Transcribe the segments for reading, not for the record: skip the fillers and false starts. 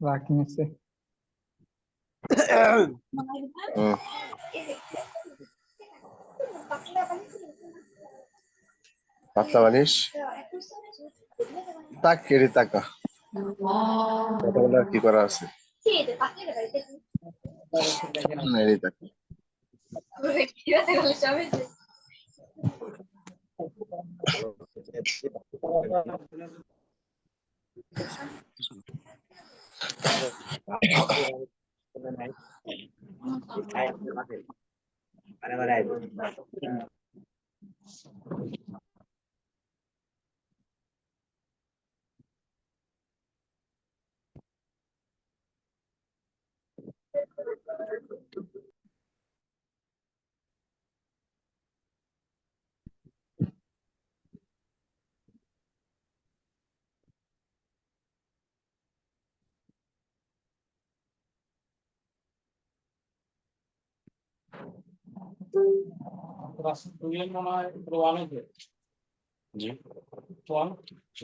রাকিং আছে পাতলা বালিশ তাক কেড়ে তাকা কথা বলার কি করা আছে নেড়ে তাকা জি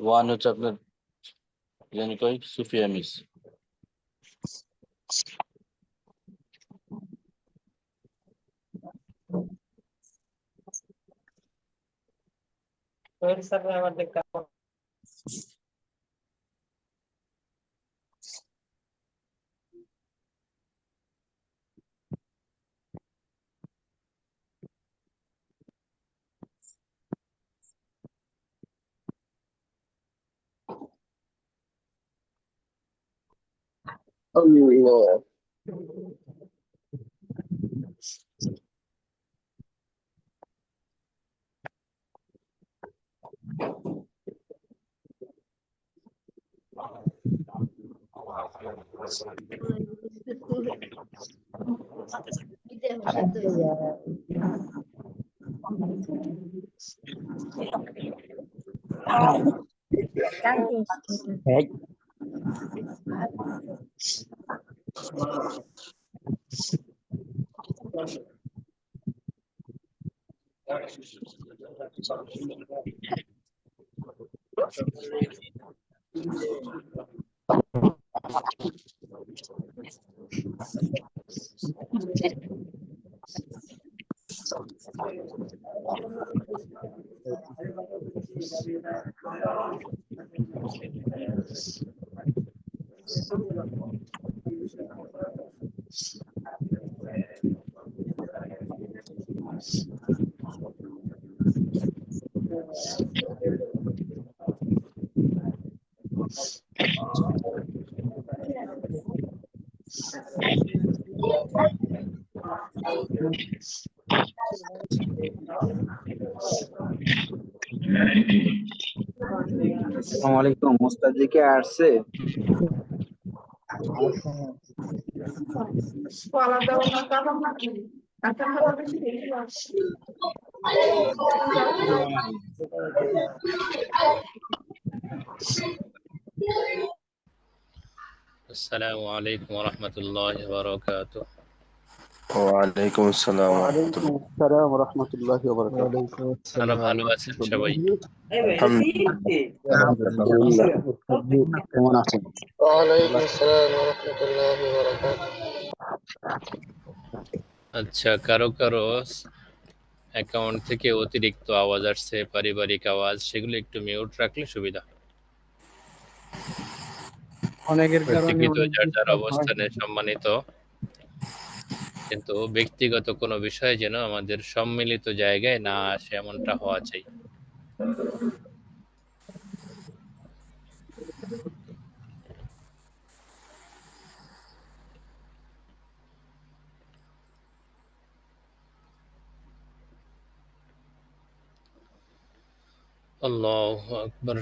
ওয়ান হচ্ছে আপনার জানি কই সুফিয়া মিস আল্লাহ আসসালামু আলাইকুম মুস্তাদ জি কে আসছে আসসালামু আলাইকুম ওয়া রাহমাতুল্লাহি ওয়া বারাকাতুহু। ওয়ালাইকুম আসসালাম ওয়া রাহমাতুল্লাহ। ওয়ালাইকুম আসসালাম ওয়া রাহমাতুল্লাহি ওয়া বারাকাতুহু আপনারা ভালো আছেন সবাই? আলহামদুলিল্লাহ। কেমন আছেন ওয়ালাইকুম আসসালাম ওয়া রাহমাতুল্লাহি ওয়া বারাকাতুহু। আচ্ছা, কারো কারো অ্যাকাউন্ট থেকে অতিরিক্ত আওয়াজ আসছে, পারিবারিক আওয়াজ, সেগুলো একটু মিউট রাখলে সুবিধা। অনেকের কারণে প্রত্যেকেই তো অনেক যার যার ডিস্টার্ব হয়। অবস্থানে সম্মানিত, কিন্তু ব্যক্তিগত কোনো বিষয় যেন আমাদের সম্মিলিত জায়গায় না আসে, এমনটা হওয়া চাই। আল্লাহু আকবার।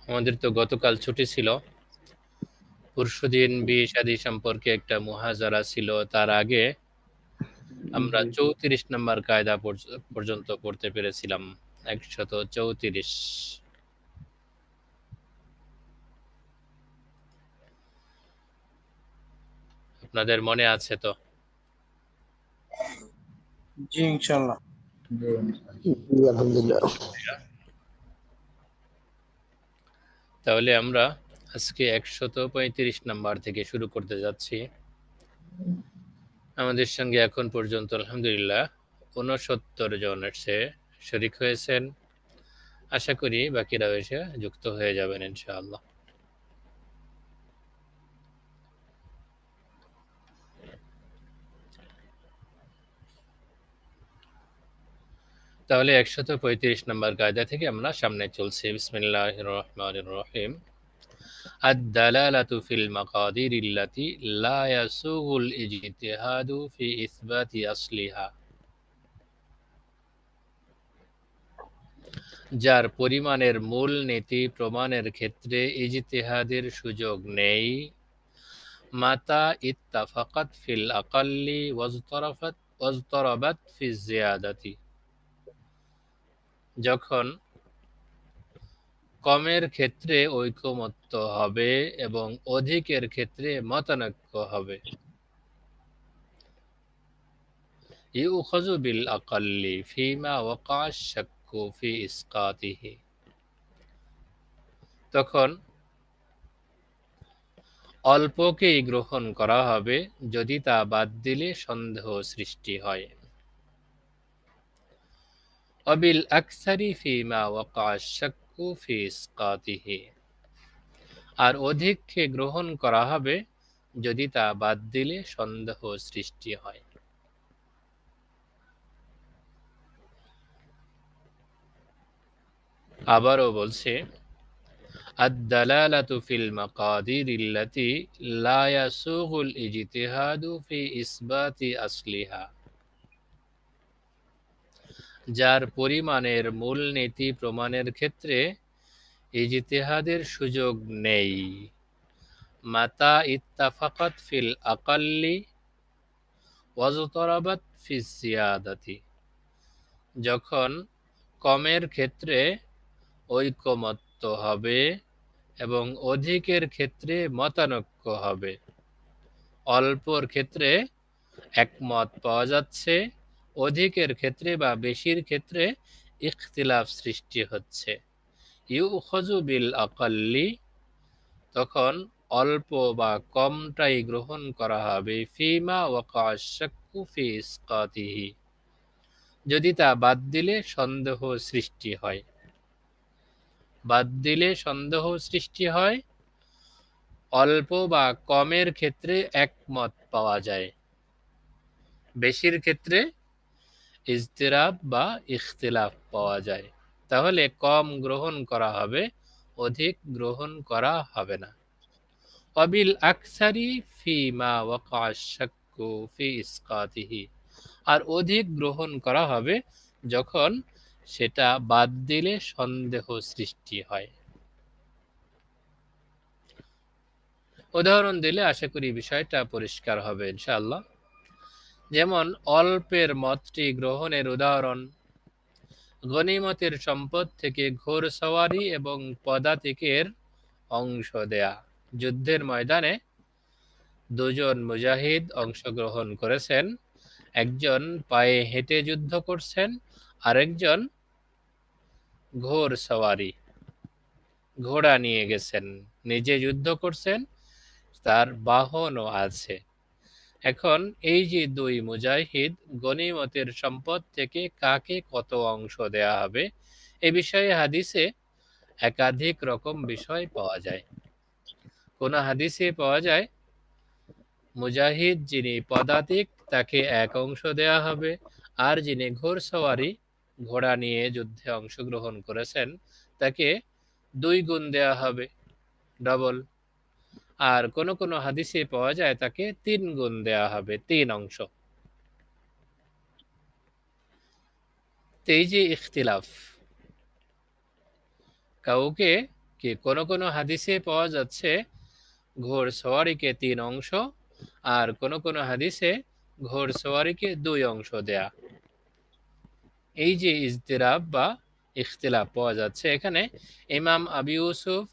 আমাদের তো গতকাল ছুটি ছিল, পরশুদিন বিয়ে শাদী সম্পর্কে একটা মুহাজারা ছিল। তার আগে আমরা 34 নম্বর কায়দা পর্যন্ত পড়তে পেরেছিলাম। 134। আপনাদের মনে আছে তো? জি ইনশাল্লাহ। জি, আলহামদুলিল্লাহ। তাহলে আমরা আজকে 135 নাম্বার থেকে শুরু করতে যাচ্ছি। আমাদের সঙ্গে এখন পর্যন্ত আলহামদুলিল্লাহ 69 জন এসে শরীক হয়েছেন। আশা করি বাকিরাও এসে যুক্ত হয়ে যাবেন ইনশাআল্লাহ। তাহলে 135 নম্বর কায়দা থেকে আমরা সামনে চলছি। বিসমিল্লাহির রহমানির রহিম। আদ-দালালাতু ফিল মাকাদিরিল্লাতি লা ইয়াসুগুল ইজতিহাদু ফি ইসবাতি আসলিহা। যার পরিমাণের মূল নীতি প্রমাণের ক্ষেত্রে ইজতিহাদের সুযোগ নেই। মাতা ইত্তাফাকাত ফিল আকাল্লি ওয়াজতরাবাত ফি জিয়াদাতি। যখন কমের ক্ষেত্রে ঐকমত্য হবে এবং অধিকের ক্ষেত্রে মতানৈক্য হবে। ইউখাযু বিল আকাল্লি ফীমা ওয়াকা আশ-শাক্কু ফি ইসকাতিহি। তখন অল্পকেই গ্রহণ করা হবে যদি তা বাদ দিলে সন্দেহ সৃষ্টি হয়। অবিল আকসারি ফীমা ওয়াকা আশ-শাক্কু ফি ইসকাতিহি। আর অধিককে গ্রহণ করা হবে যদি তা বাদ দিলে সন্দেহ সৃষ্টি হয়। আবারও বলছে, আদ-দালালাতু ফিল মাকাদিরিল্লাতি লা ইয়াসুগুল ইজতিহাদু ফি ইসবাতি আসলিহা। যার পরিমাণের মূলনীতি প্রমাণের ক্ষেত্রে ইজতিহাদের সুযোগ নেই। মাতা ইত্তাফাকাত ফিল আকাল্লি ওয়াজতরাবাত ফি জিয়াদাতি। যখন কমের ক্ষেত্রে ঐকমত্য হবে এবং অধিকের ক্ষেত্রে মতানৈক্য হবে। অল্পর ক্ষেত্রে একমত পাওয়া যাচ্ছে, অধিকের ক্ষেত্রে বা বেশির ক্ষেত্রে ইখতিলাফ সৃষ্টি হচ্ছে। ইউখাযু বিল আকাল্লি, তখন অল্প বা কমটাই গ্রহণ করা হবে। ফীমা ওয়াকা আশ-শাক্কু ফি ইসকাতিহি। যদি তা বাদ দিলে সন্দেহ সৃষ্টি হয়। বাদ দিলে সন্দেহ সৃষ্টি হয়। অল্প বা কমের ক্ষেত্রে একমত পাওয়া যায়, বেশির ক্ষেত্রে ইজতিরাব বা ইখতিলাফ পাওয়া যায়। তাহলে কম গ্রহণ করা হবে, অধিক গ্রহণ করা হবে না। অবিল আকসারি ফীমা ওয়াকা আশ-শাক্কু ফি ইসকাতিহি। আর অধিক গ্রহণ করা হবে যখন সেটা বাদ দিলে সন্দেহ সৃষ্টি হয়। উদাহরণ দিলে আশা করি বিষয়টা পরিষ্কার হবে ইনশাআল্লাহ। যেমন অল্পের মতটি গ্রহণের উদাহরণ, গনিমতের সম্পদ থেকে ঘোড়সওয়ারি এবং পদাতিকের অংশ দেয়া। যুদ্ধের ময়দানে দুজন মুজাহিদ অংশগ্রহণ করেছেন। একজন পায়ে হেঁটে যুদ্ধ করছেন, আরেকজন ঘোড়সওয়ারি, ঘোড়া নিয়ে গেছেন। নিজে যুদ্ধ করছেন, তার বাহনও আছে। এখন এই যে দুই মুজাহিদ, গনিমতের সম্পদ থেকে কাকে কত অংশ দেয়া হবে এ বিষয়ে হাদিসে একাধিক রকম বিষয় পাওয়া যায়। কোন হাদিসে পাওয়া যায় মুজাহিদ যিনি পদাতিক তাকে এক অংশ দেয়া হবে, আর যিনি ঘোড়সওয়ারি ঘোড়া নিয়ে যুদ্ধে অংশগ্রহণ করেছেন তাকে 2 গুণ দেয়া হবে, ডবল। আর কোন কোন হাদিসে পাওয়া যায় তাকে 3 গুণ দেয়া হবে, 3 অংশ। তো এই যে ইখতিলাফ, কাউকে কি কোন কোন হাদিসে পাওয়া যাচ্ছে ঘোড়সওয়ারিকে 3 অংশ, আর কোন কোন হাদিসে ঘোড়সওয়ারিকে 2 অংশ দেয়া। এই যে ইজতিরাব বা ইখতিলাফ পাওয়া যাচ্ছে এখানে, ইমাম আবু ইউসুফ,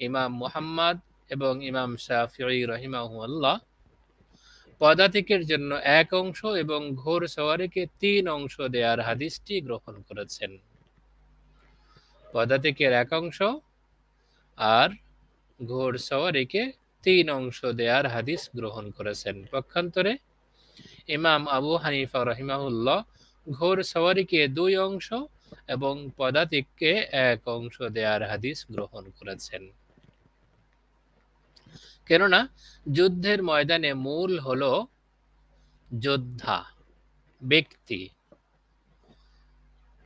ইমাম মুহাম্মদ এবং ইমাম শাফিঈ রাহিমাহুল্লাহ পদাতিকের জন্য 1 অংশ এবং ঘোড়সওয়ারিকে 3 অংশ দেওয়ার হাদিসটি গ্রহণ করেছেন। পদাতিকের 1 অংশ আর ঘোড়সওয়ারিকে 3 অংশ দেওয়ার হাদিস গ্রহণ করেছেন। পক্ষান্তরে ইমাম আবু হানিফা রাহিমাহুল্লাহ ঘোড়সওয়ারিকে 2 অংশ এবং পদাতিককে 1 অংশ দেওয়ার হাদিস গ্রহণ করেছেন। কেননা যুদ্ধের ময়দানে মূল হলো যোদ্ধা, ব্যক্তি,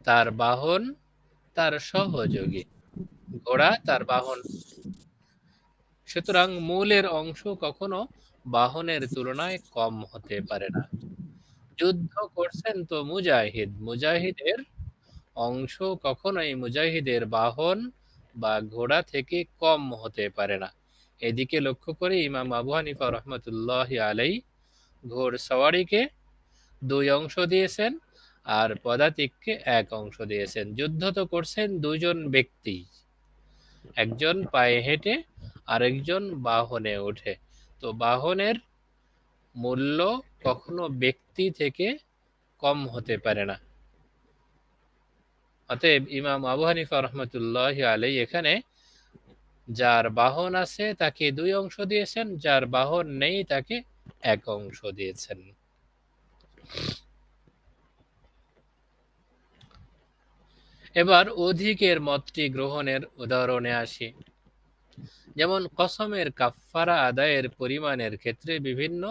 তার বাহন, তার সহযোগী, ঘোড়া তার বাহন। সুতরাং মূলের অংশ কখনো বাহনের তুলনায় কম হতে পারে না। যুদ্ধ করছেন তো মুজাহিদ, মুজাহিদের অংশ কখনোই মুজাহিদের বাহন বা ঘোড়া থেকে কম হতে পারে না। এদিকে লক্ষ্য করে ইমাম আবু হানিফা রহমতুল্লাহি আলাইহি ঘোড়সওয়ারিকে 2 অংশ দিয়েছেন আর পদাতিককে 1 অংশ দিয়েছেন। যুদ্ধ তো করছেন 2 জন ব্যক্তি, একজন পায়ে হেঁটে আরেকজন বাহনে ওঠে। তো বাহনের মূল্য কখনো ব্যক্তি থেকে কম হতে পারে না। অতএব ইমাম আবু হানিফা রহমতুল্লাহি আলাইহি এখানে যার বাহন আছে তাকে 2 অংশ দিয়েছেন, যার বাহন নেই তাকে 1 অংশ দিয়েছেন। এবার অধিকের মতটি গ্রহণের উদাহরণে আসি। যেমন কসমের কাফফারা আদায়ের পরিমাণের ক্ষেত্রে বিভিন্ন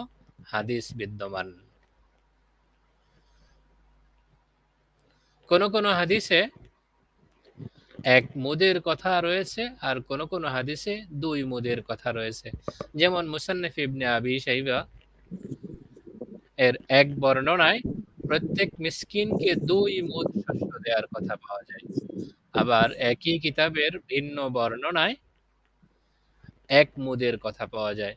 হাদিস বিদ্যমান। কোন কোন হাদিসে 1 মুদের কথা রয়েছে আর কোন কোন হাদিসে 2 মুদের কথা রয়েছে। যেমন মুসান্নিফ ইবনে আবি শাইবা এর 1 বর্ণনায় প্রত্যেক মিসকিনকে 2 মুদ শস্য দেওয়ার কথা পাওয়া যায়। আবার একই কিতাবের ভিন্ন বর্ণনায় 1 মুদের কথা পাওয়া যায়।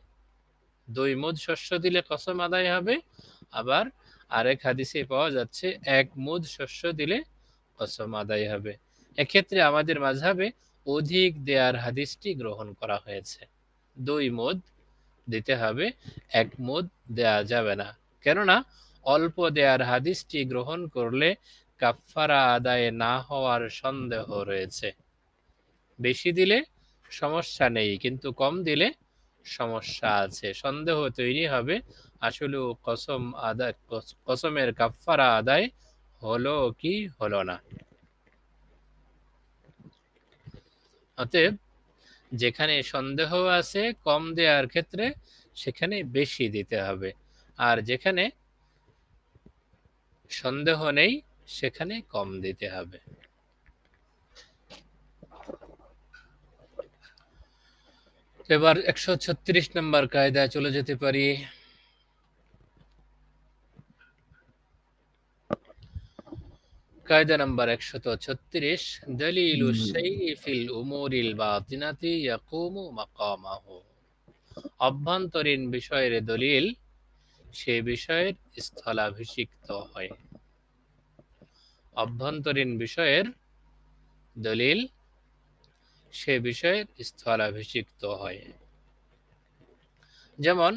2 মুদ শস্য দিলে কসম আদায় হবে, আবার আরেক হাদিসে পাওয়া যাচ্ছে 1 মুদ শস্য দিলে কসম আদায় হবে। এক্ষেত্রে আমাদের মাযহাবে অধিক দেয়ার হাদিসটি গ্রহণ করা হয়েছে। 2 মুদ দিতে হবে, 1 মুদ দেয়া যাবে না। কেননা অল্প দেয়ার হাদিসটি গ্রহণ করলে কাফফারা আদায় না হওয়ার সন্দেহ রয়েছে। বেশি দিলে সমস্যা নেই, কিন্তু কম দিলে সমস্যা আছে, সন্দেহ তৈরি হবে আসলে কসমের কাফফারা আদায় হলো কি হলো না। অতএব যেখানে সন্দেহ আছে কম দেওয়ার ক্ষেত্রে সেখানে বেশি দিতে হবে, আর যেখানে সন্দেহ নেই সেখানে কম দিতে হবে। এবার 136 নম্বর কায়দায় চলে যেতে পারি। কায়দা নাম্বার 136, দলিলু শাইই ফিল উমুরিল বাতিনাতি ইয়াকুমু মাকামাহু। অভ্যন্তরীণ বিষয়ের দলিল সে বিষয়ের স্থলাভিষিক্ত হয়। অভ্যন্তরীণ বিষয়ের দলিল সে বিষয়ের স্থলাভিষিক্ত হয়। যেমন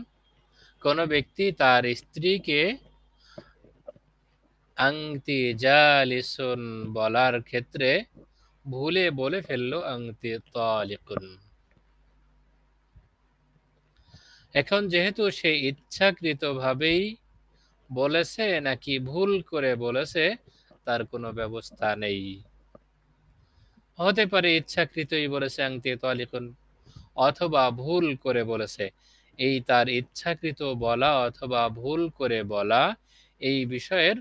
কোন ব্যক্তি তার স্ত্রীকে আংতি জালিসুন বলার ক্ষেত্রে ভুলে বলে ফেললো আংতি তালিকুন। এখন যেহেতু সে ইচ্ছাকৃতভাবেই বলেছে নাকি ভুল করে বলেছে তার কোনো ব্যবস্থা নেই। হতে পারে ইচ্ছাকৃতই বলেছে আংতি তালিকুন, অথবা ভুল করে বলেছে। এই তার ইচ্ছাকৃত বলা অথবা ভুল করে বলা এই বিষয়ের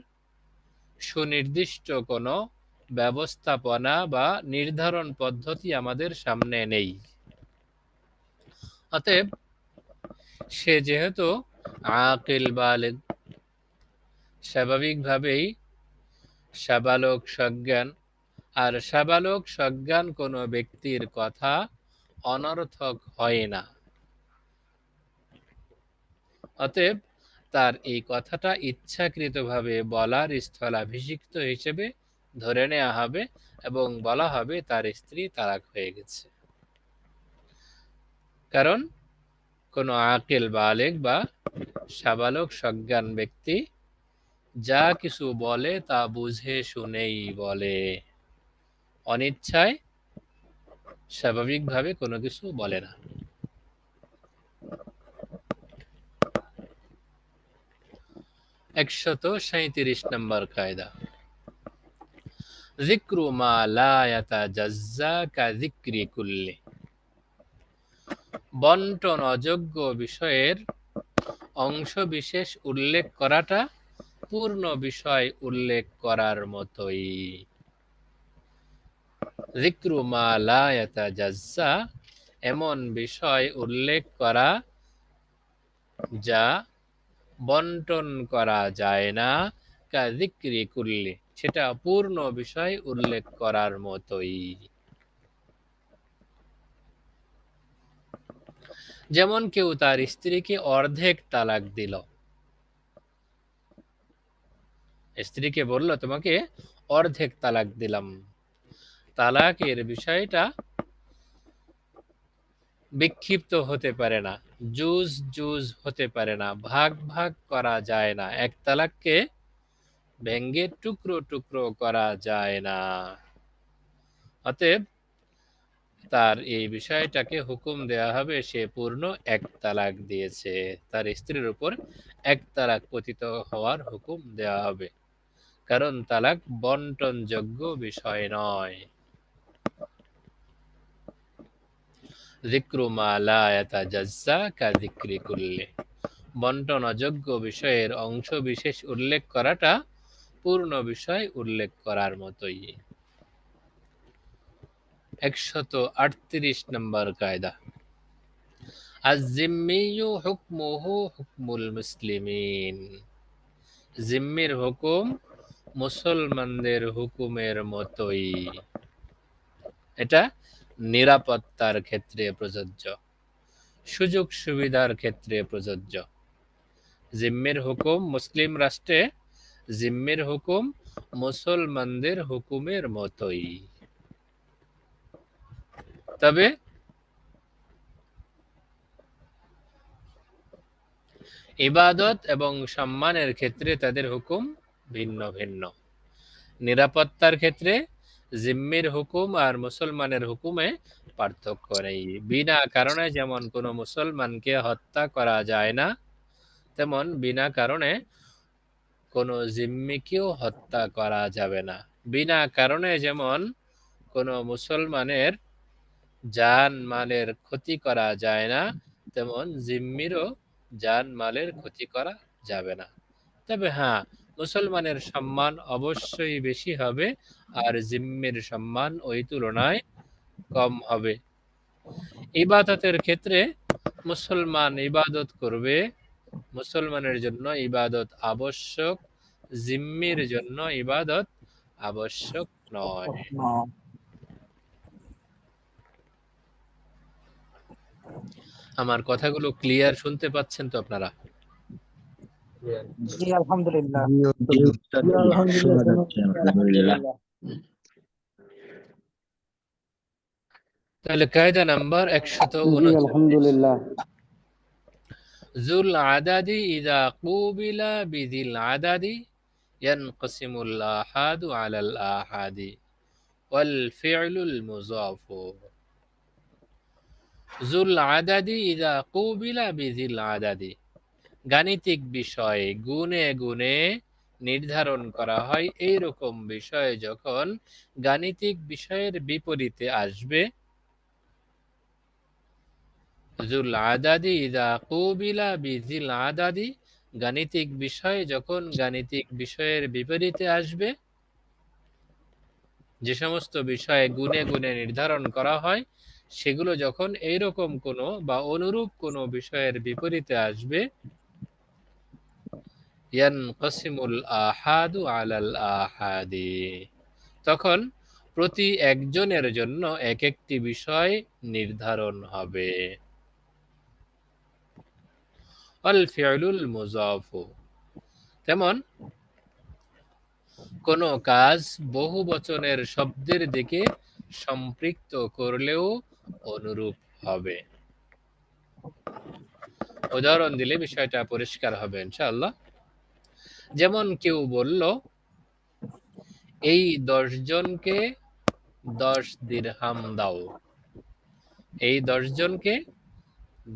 সুনির্দিষ্ট কোনো ব্যবস্থাপনা বা নির্ধারণ পদ্ধতি আমাদের সামনে নেই। অতএব সে যেহেতু আকিল বালিগ, স্বাভাবিকভাবেই সাবালক সজ্ঞান, আর সাবালক সজ্ঞান কোনো ব্যক্তির কথা অনর্থক হয় না। অতএব তার এই কথাটা ইচ্ছাকৃতভাবে বলার স্থলাভিষিক্ত হিসেবে ধরে নেওয়া হবে এবং বলা হবে তার স্ত্রী তালাক হয়ে গেছে। কারণ কোনো আকিল বালেগ বা সাবালক সজ্ঞান ব্যক্তি যা কিছু বলে তা বুঝে শুনেই বলে, অনিচ্ছায় স্বাভাবিকভাবে কোনো কিছু বলে না। 137 নম্বর কায়দা, যিকরু মা লা ইয়াতাজাজ্জা কা যিকরি কুল্লি। বন্টন অযোগ্য বিষয়ের অংশ বিশেষ উল্লেখ করাটা পূর্ণ বিষয় উল্লেখ করার মতোই। যিকরু মা লা ইয়াতাজাজ্জা, এমন বিষয় উল্লেখ করা যা বন্টন করা যায় না, কা যিকরি কুল্লি, সেটা পূর্ণ বিষয় উল্লেখ করার মতোই। যেমন কেউ তার স্ত্রীকে অর্ধেক তালাক দিল, স্ত্রীকে বলল তোমাকে অর্ধেক তালাক দিলাম। তালাকের বিষয়টা বিক্ষিপ্ত হতে পারে না, জুজ জুজ হতে পারে না, ভাগ ভাগ করা যায় না, এক তালাককে ভেঙ্গে টুকরো টুকরো করা যায় না। অতএব তার এই বিষয়টাকে হুকুম দেয়া হবে সে পূর্ণ এক তালাক দিয়েছে, তার স্ত্রীর উপর এক তালাক পতিত হওয়ার হুকুম দেওয়া হবে, কারণ তালাক বন্টনযোগ্য বিষয় নয়। যিকরু মা লা ইয়াতাজাজ্জা কা যিকরি কুল্লি, বন্টন অযোগ্য বিষয়ের অংশ বিশেষ উল্লেখ করাটা পূর্ণ বিষয় উল্লেখ করার মতোই। 138 নম্বর কায়দা, আয-যিম্মিয়্যু হুকমুহু হুকমুল মুসলিমিন। জিম্মির হুকুম মুসলমানদের হুকুমের মতোই। এটা নিরাপত্তার ক্ষেত্রে প্রযোজ্য, সুযোগ সুবিধার ক্ষেত্রে প্রযোজ্য। জিম্মির হুকুম মুসলিম রাষ্ট্রে জিম্মির হুকুম মুসলমানদের হুকুমের মতোই। তবে ইবাদত এবং সম্মানের ক্ষেত্রে তাদের হুকুম ভিন্ন ভিন্ন। নিরাপত্তার ক্ষেত্রে জিম্মির হুকুম আর মুসলমানের হুকুমে পার্থক্য নেই। বিনা কারণে যেমন কোনো মুসলমানকে হত্যা করা যায় না, তেমন বিনা কারণে কোনো জিম্মিকেও হত্যা করা যাবে না। বিনা কারণে যেমন কোনো মুসলমানের জান মালের ক্ষতি করা যায় না, তেমন জিম্মিরও জান মালের ক্ষতি করা যাবে না। তবে হ্যাঁ, মুসলমানের সম্মান অবশ্যই বেশি হবে আর জিম্মির সম্মান ওই তুলনায় কম হবে। ইবাদতের ক্ষেত্রে মুসলমান ইবাদত করবে, মুসলমানের জন্য ইবাদত আবশ্যক, জিম্মির জন্য ইবাদত আবশ্যক নয়। আমার কথাগুলো ক্লিয়ার শুনতে পাচ্ছেন তো আপনারা? জি আলহামদুলিল্লাহ। আলহামদুলিল্লাহ, আলহামদুলিল্লাহ। তাহলে কায়দা নাম্বার 139, আলহামদুলিল্লাহ। যুল আদাদি ইযা কুবিলা বিযিল আদাদি ইয়ানকাসিমুল আহাদু আলাল আহাদি ওয়াল ফি'লুল মুযাফু। জুল আদাদি ইযা কুবিলা বিজিল আদাদি, গাণিতিক বিষয়ে গুণে গুণে নির্ধারণ করা হয় এইরকম বিষয় যখন গাণিতিক বিষয়ের বিপরীতে আসবে। জুল আদাদি ইযা কুবিলা বিজিল আদাদি, গাণিতিক বিষয় যখন গাণিতিক বিষয়ের বিপরীতে আসবে। যে সমস্ত বিষয়ে গুণে গুণে নির্ধারণ করা হয় সেগুলো যখন এইরকম কোনো বা অনুরূপ কোনো বিষয়ের বিপরীতে আসবে, ইয়ানকাসিমুল আহাদু আলাল আহাদি, তখন প্রতি একজনের জন্য এক একটি বিষয় নির্ধারণ হবে। আল ফিউলুল মুযাফু, তেমন কোনো কাজ বহু বচনের শব্দের দিকে সম্পৃক্ত করলেও অনুরূপ হবে। উদাহরণ দিলে বিষয়টা পরিষ্কার হবে ইনশাআল্লাহ। যেমন কেউ বলল, এই 10 জনকে 10 দিরহাম দাও, এই 10 জনকে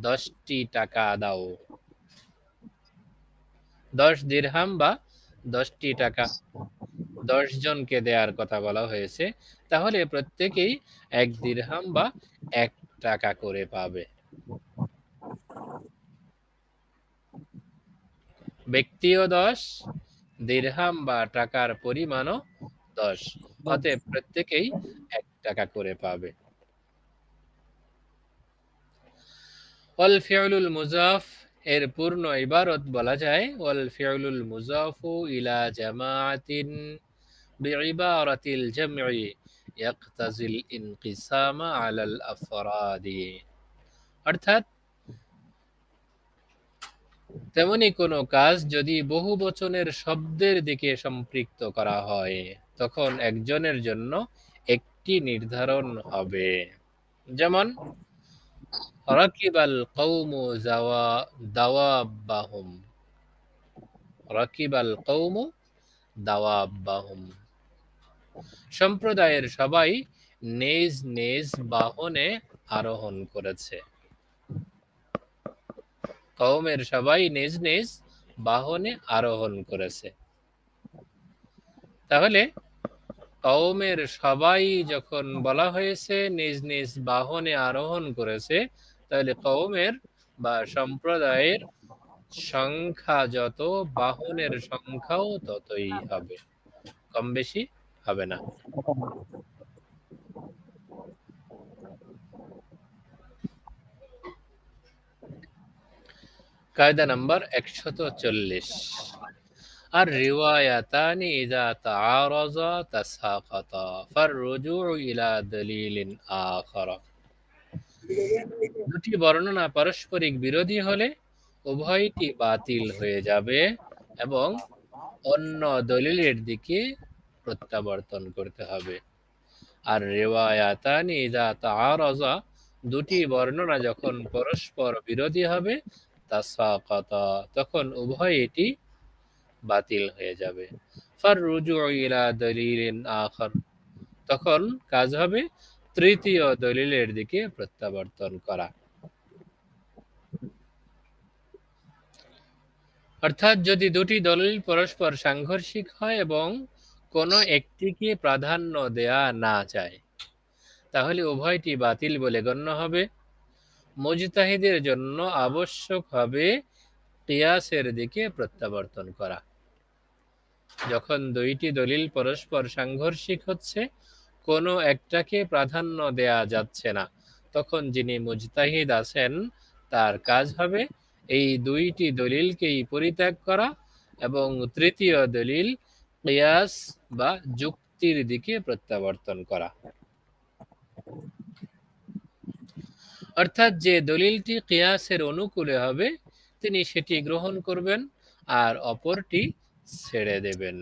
10টি টাকা দাও। 10 দিরহাম বা 10টি টাকা 10 জনকে দেওয়ার কথা বলা হয়েছে, তাহলে প্রত্যেকেই 1 দিরহাম বা 1 টাকা করে পাবে। ব্যক্তিও 10, দিরহাম বা টাকার পরিমাণও 10, অতএব প্রত্যেকেই 1 টাকা করে পাবে। ওয়াল ফিউলুল মুযাফ এর পূর্ণ ইবারত বলা যায় ওয়াল ফিউলুল মুযাফু ইলা জামাআতিন বিইবারাতিল জামঈ ইয়াকতাজিল ইনকিসামা আলাল আফরাদি, অর্থাৎ তেমনি কোনো কাজ যদি বহু বচনের শব্দের দিকে সম্পৃক্ত করা হয় তখন একজনের জন্য একটি নির্ধারণ হবে। যেমন রাকিবাল কওমু দাওয়াব্বাহুম, রাকিবাল কওমু দাওয়াব্বাহুম, সম্প্রদায়ের সবাই নিজ নিজ বাহনে আরোহণ করেছে। কওমের সবাই নিজ নিজ বাহনে আরোহণ করেছে। তাহলে কওমের সবাই যখন বলা হয়েছে নিজ নিজ বাহনে আরোহণ করেছে, তাহলে কওমের বা সম্প্রদায়ের সংখ্যা যত, বাহনের সংখ্যাও ততই হবে, কম বেশি হবে না। কায়দা নাম্বার 140, আর রিওয়ায়াতানি ইযা তাআরাযা তাসাকাতা ফাররুজুউ ইলা দলিলিন আখার, দুটি বর্ণনা পারস্পরিক বিরোধী হলে উভয়টি বাতিল হয়ে যাবে এবং অন্য দলিলের দিকে প্রত্যাবর্তন করতে হবে। আর রিওয়ায়াতানি ইযা তাআরাযা, দুটি বর্ণনা যখন পরস্পর বিরোধী হবে, তাসাকাতা, তখন উভয়টি বাতিল হয়ে যাবে। ফাররুজুউ ইলা দলিলিন আখার, তখন কাজ হবে তৃতীয় দলিলের দিকে প্রত্যাবর্তন করা। অর্থাৎ যদি দুটি দলিল পরস্পর সাংঘর্ষিক হয় এবং কোনো একটিকে প্রাধান্য দেয়া না যায়, তাহলে উভয়টি বাতিল বলে গণ্য হবে। মুজতাহিদের জন্য আবশ্যক হবে কিয়াসের দিকে প্রত্যাবর্তন করা। যখন দুইটি দলিল পরস্পর সাংঘর্ষিক হচ্ছে, কোনো একটাকে প্রাধান্য দেয়া যাচ্ছে না, তখন যিনি মুজতাহিদ আছেন তার কাজ হবে এই দুইটি দলিলকেই পরিত্যাগ করা এবং তৃতীয় দলিল কিয়াস বা যুক্তির দিকে প্রত্যাবর্তন করা। অর্থাৎ যে দলিলটি কিয়াসের অনুকূলে হবে তিনি সেটি গ্রহণ করবেন আর অপরটি ছেড়ে দেবেন।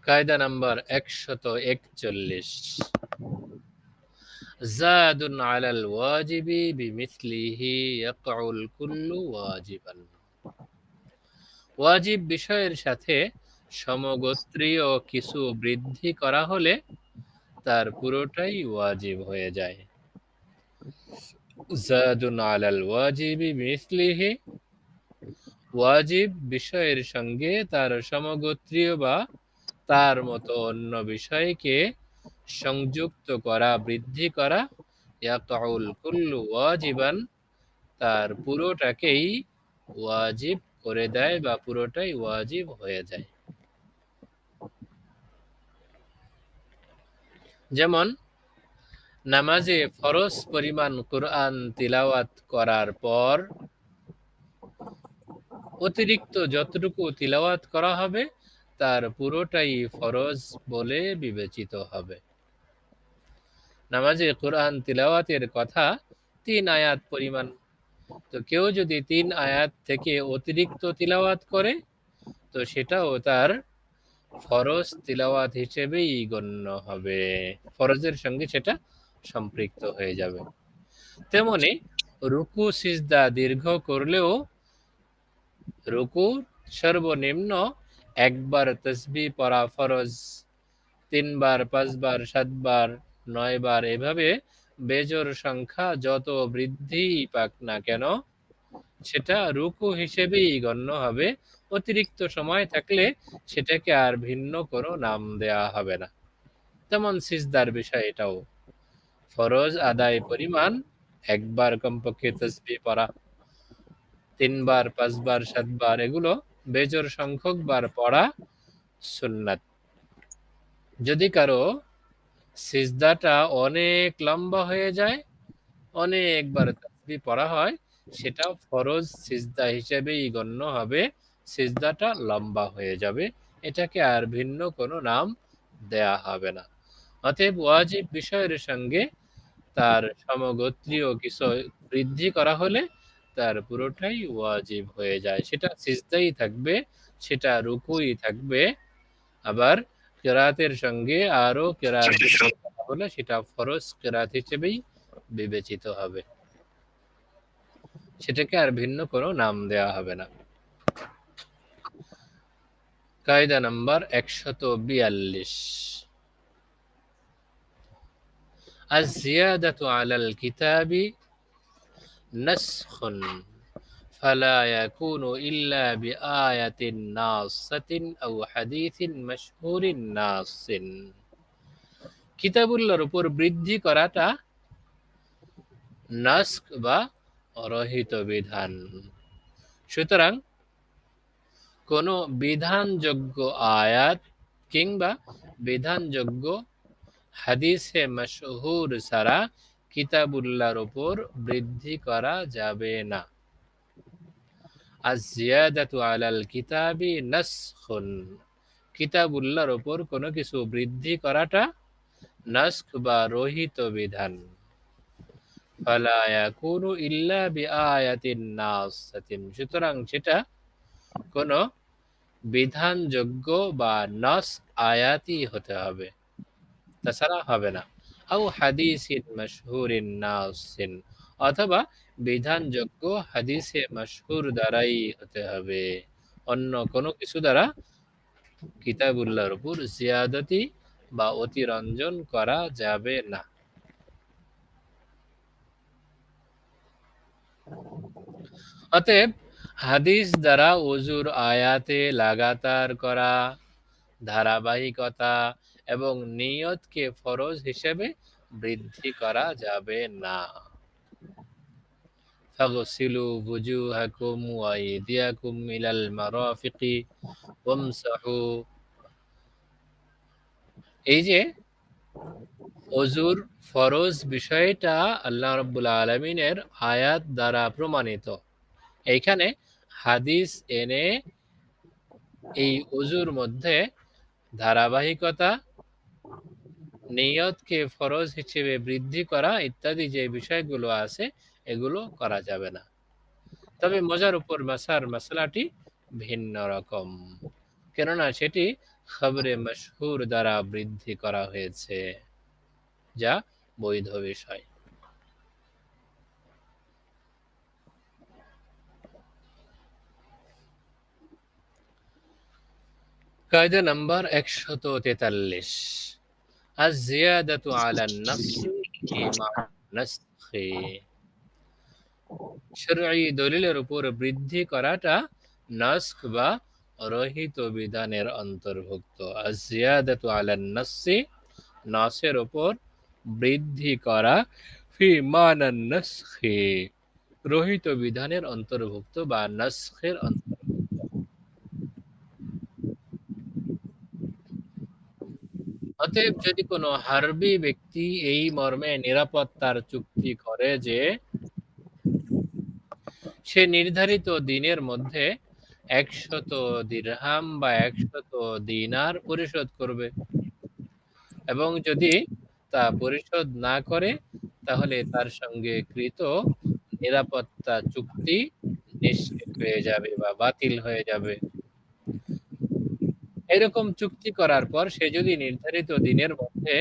কায়দা নাম্বার 141, জাদুন আলাল ওয়াজিবি বিমিসলিহি ইয়াকউল কুল্লু ওয়াজিবান, ওয়াজিব বিষয়ের সাথে সমগোত্রীয় কিছু বৃদ্ধি করা হলে তার পুরোটাই ওয়াজিব হয়ে যায়। জাদুন আলাল ওয়াজিবি মিসলিহি, ওয়াজিব বিষয়ের সঙ্গে তার সমগোত্রীয় বা তার মতো অন্য বিষয়কে সংযুক্ত করা, বৃদ্ধি করা, ইয়াকাউল কুল্লু ওয়াজিবান, তার পুরোটাকেই ওয়াজিব করে দেয় বা পুরোটাই ওয়াজিব হয়ে যায়। যেমন নামাজে ফরজ পরিমাণ কুরআন তিলাওয়াত করার পর অতিরিক্ত যতটুকু তিলাওয়াত করা হবে তার পুরোটাই ফরজ বলে বিবেচিত হবে। নামাজে কুরআন তিলাওয়াতের কথা 3 আয়াত পরিমাণ, তো কেউ যদি 3 আয়াত থেকে অতিরিক্ত তিলাওয়াত করে তো সেটাও তার ফরজ তিলাওয়াত হিসেবেই গণ্য হবে, ফরজের সঙ্গে সেটা সম্পৃক্ত হয়ে যাবে। তেমনি রুকু সিজদা দীর্ঘ করলেও রুকু সর্বনিম্ন একবার তসবিহ পড়া ফরজ, 3 বার, 5 বার, 7 বার, 9 বার, এভাবে বেজোড় সংখ্যা যত বৃদ্ধি পাক না কেন সেটা রুকু হিসেবেই গণ্য হবে। অতিরিক্ত সময় থাকলে সেটাকে আর ভিন্ন কোনো নাম দেয়া হবে না। তেমন সিজদার বিষয় এটাও, ফরজ আদায় পরিমাণ একবার কমপক্ষে তসবিহ পড়া, 3 বার, 5 বার, 7 বার, এগুলো বেজোড় সংখ্যক বার পড়া সুন্নাত। যদি কারো সিজদাটা অনেক লম্বা হয়ে যায়, অনেকবার তাসবিহ পড়া হয়, সেটা ফরজ সিজদা হিসেবেই গণ্য হবে, সিজদাটা লম্বা হয়ে যাবে, এটাকে আর ভিন্ন কোনো নাম দেয়া হবে না। অতএব ওয়াজিব বিষয়ের সঙ্গে তার সমগোত্রীয় কিছু বৃদ্ধি করা হলে তার পুরোটাই ওয়াজিব হয়ে যায়, সেটা সিজদাই থাকবে, সেটা রুকুই থাকবে, আবার কেরাতের সঙ্গে আরো কেরাত যুক্ত করা হলে সেটা ফরজ কেরাত হিসেবেই বিবেচিত হবে, সেটাকে আর ভিন্ন কোনো নাম দেওয়া হবে না। কায়দা নাম্বার 142, আয-জিয়াদাতু আলাল কিতাবি নাসখুন ফালা ইয়াকুনু ইল্লা বিআয়াতিন নাসাতিন আও হাদিসিন মাশহুরিন নাসিন। কিতাবুল্লাহর উপর বৃদ্ধি করাটা নাসখ বা রহিত বিধান। সুতরাং কোনো বিধানযোগ্য আয়াত কিংবা বিধানযোগ্য হাদিসে মাশহুর ছাড়া কিতাবুল্লাহর উপর বৃদ্ধি করা যাবে না। আয-জিয়াদাতু আলাল কিতাবি নাসখুন, কিতাবুল্লাহর উপর কোনো কিছু বৃদ্ধি করাটা নাসখ বা রহিত বিধান। ফালা ইয়াকুনু ইল্লা বিআয়াতিন নাসাতিন, সুতরাং সেটা কোনো বিধানযোগ্য বা নাস আয়াতই হতে হবে, তাছাড়া হবে না। আও হাদিসিন মাশহুরিন নাসিন, অথবা বিধানযোগ্য হাদিসে মাশহুর দ্বারাই হতে হবে, অন্য কোনো কিছু দ্বারা কিতাবুল্লাহর উপর জিয়াদতি বা অতিরঞ্জন করা যাবে না। অতএব হাদিস দ্বারা ওযুর আয়াতে লাগাতার করা, ধারাবাহিকতা এবং নিয়তকে ফরজ হিসেবে বৃদ্ধি করা যাবে না। ফাগসিলু বুজুহাকুম ওয়া আইদিয়াকুম ইলাল মারাফিকি ওয়ামসাহু, এই যে ওযুর ফরজ বিষয়টা আল্লাহ রাব্বুল আলামিনের আয়াত দ্বারা প্রমাণিত। এইখানে হাদিস এনে এই ওযুর মধ্যে ধারাবাহিকতা, নিয়তকে ফরজ হিসেবে বৃদ্ধি করা ইত্যাদি যে বিষয়গুলো আছে এগুলো করা যাবে না। তবে মজার উপর মাসলাটি ভিন্ন রকম, কেননা সেটি খবরে মশহুর দ্বারা বৃদ্ধি করা হয়েছে, যা বৈধ বিষয়। কায়দা নাম্বার 143, আয-জিয়াদাতু আলা আন-নাসসি ফি মা'নাসখি। শরঈ দলিলের উপর বৃদ্ধি করাটা নাসখ বা রহিত বিধানের অন্তর্ভুক্ত। আয-জিয়াদাতু আলা আন-নাসসি, নাসের উপর বৃদ্ধি করা, ফি মা'নান নাসখি, রহিত বিধানের অন্তর্ভুক্ত বা নাসখের অন্তর্ভুক্ত। অতএব যদি কোনো হারবি ব্যক্তি এই মর্মে নিরাপত্তার চুক্তি করে যে সে নির্ধারিত দিনের মধ্যে 100 দিরহাম বা 100 দিনার পরিশোধ করবে, এবং যদি তা পরিশোধ না করে তাহলে তার সঙ্গে কৃত নিরাপত্তা চুক্তি নিশ্চিত হয়ে যাবে বা বাতিল হয়ে যাবে। এরকম চুক্তি করার পর সে যদি নির্ধারিত দিনের মধ্যে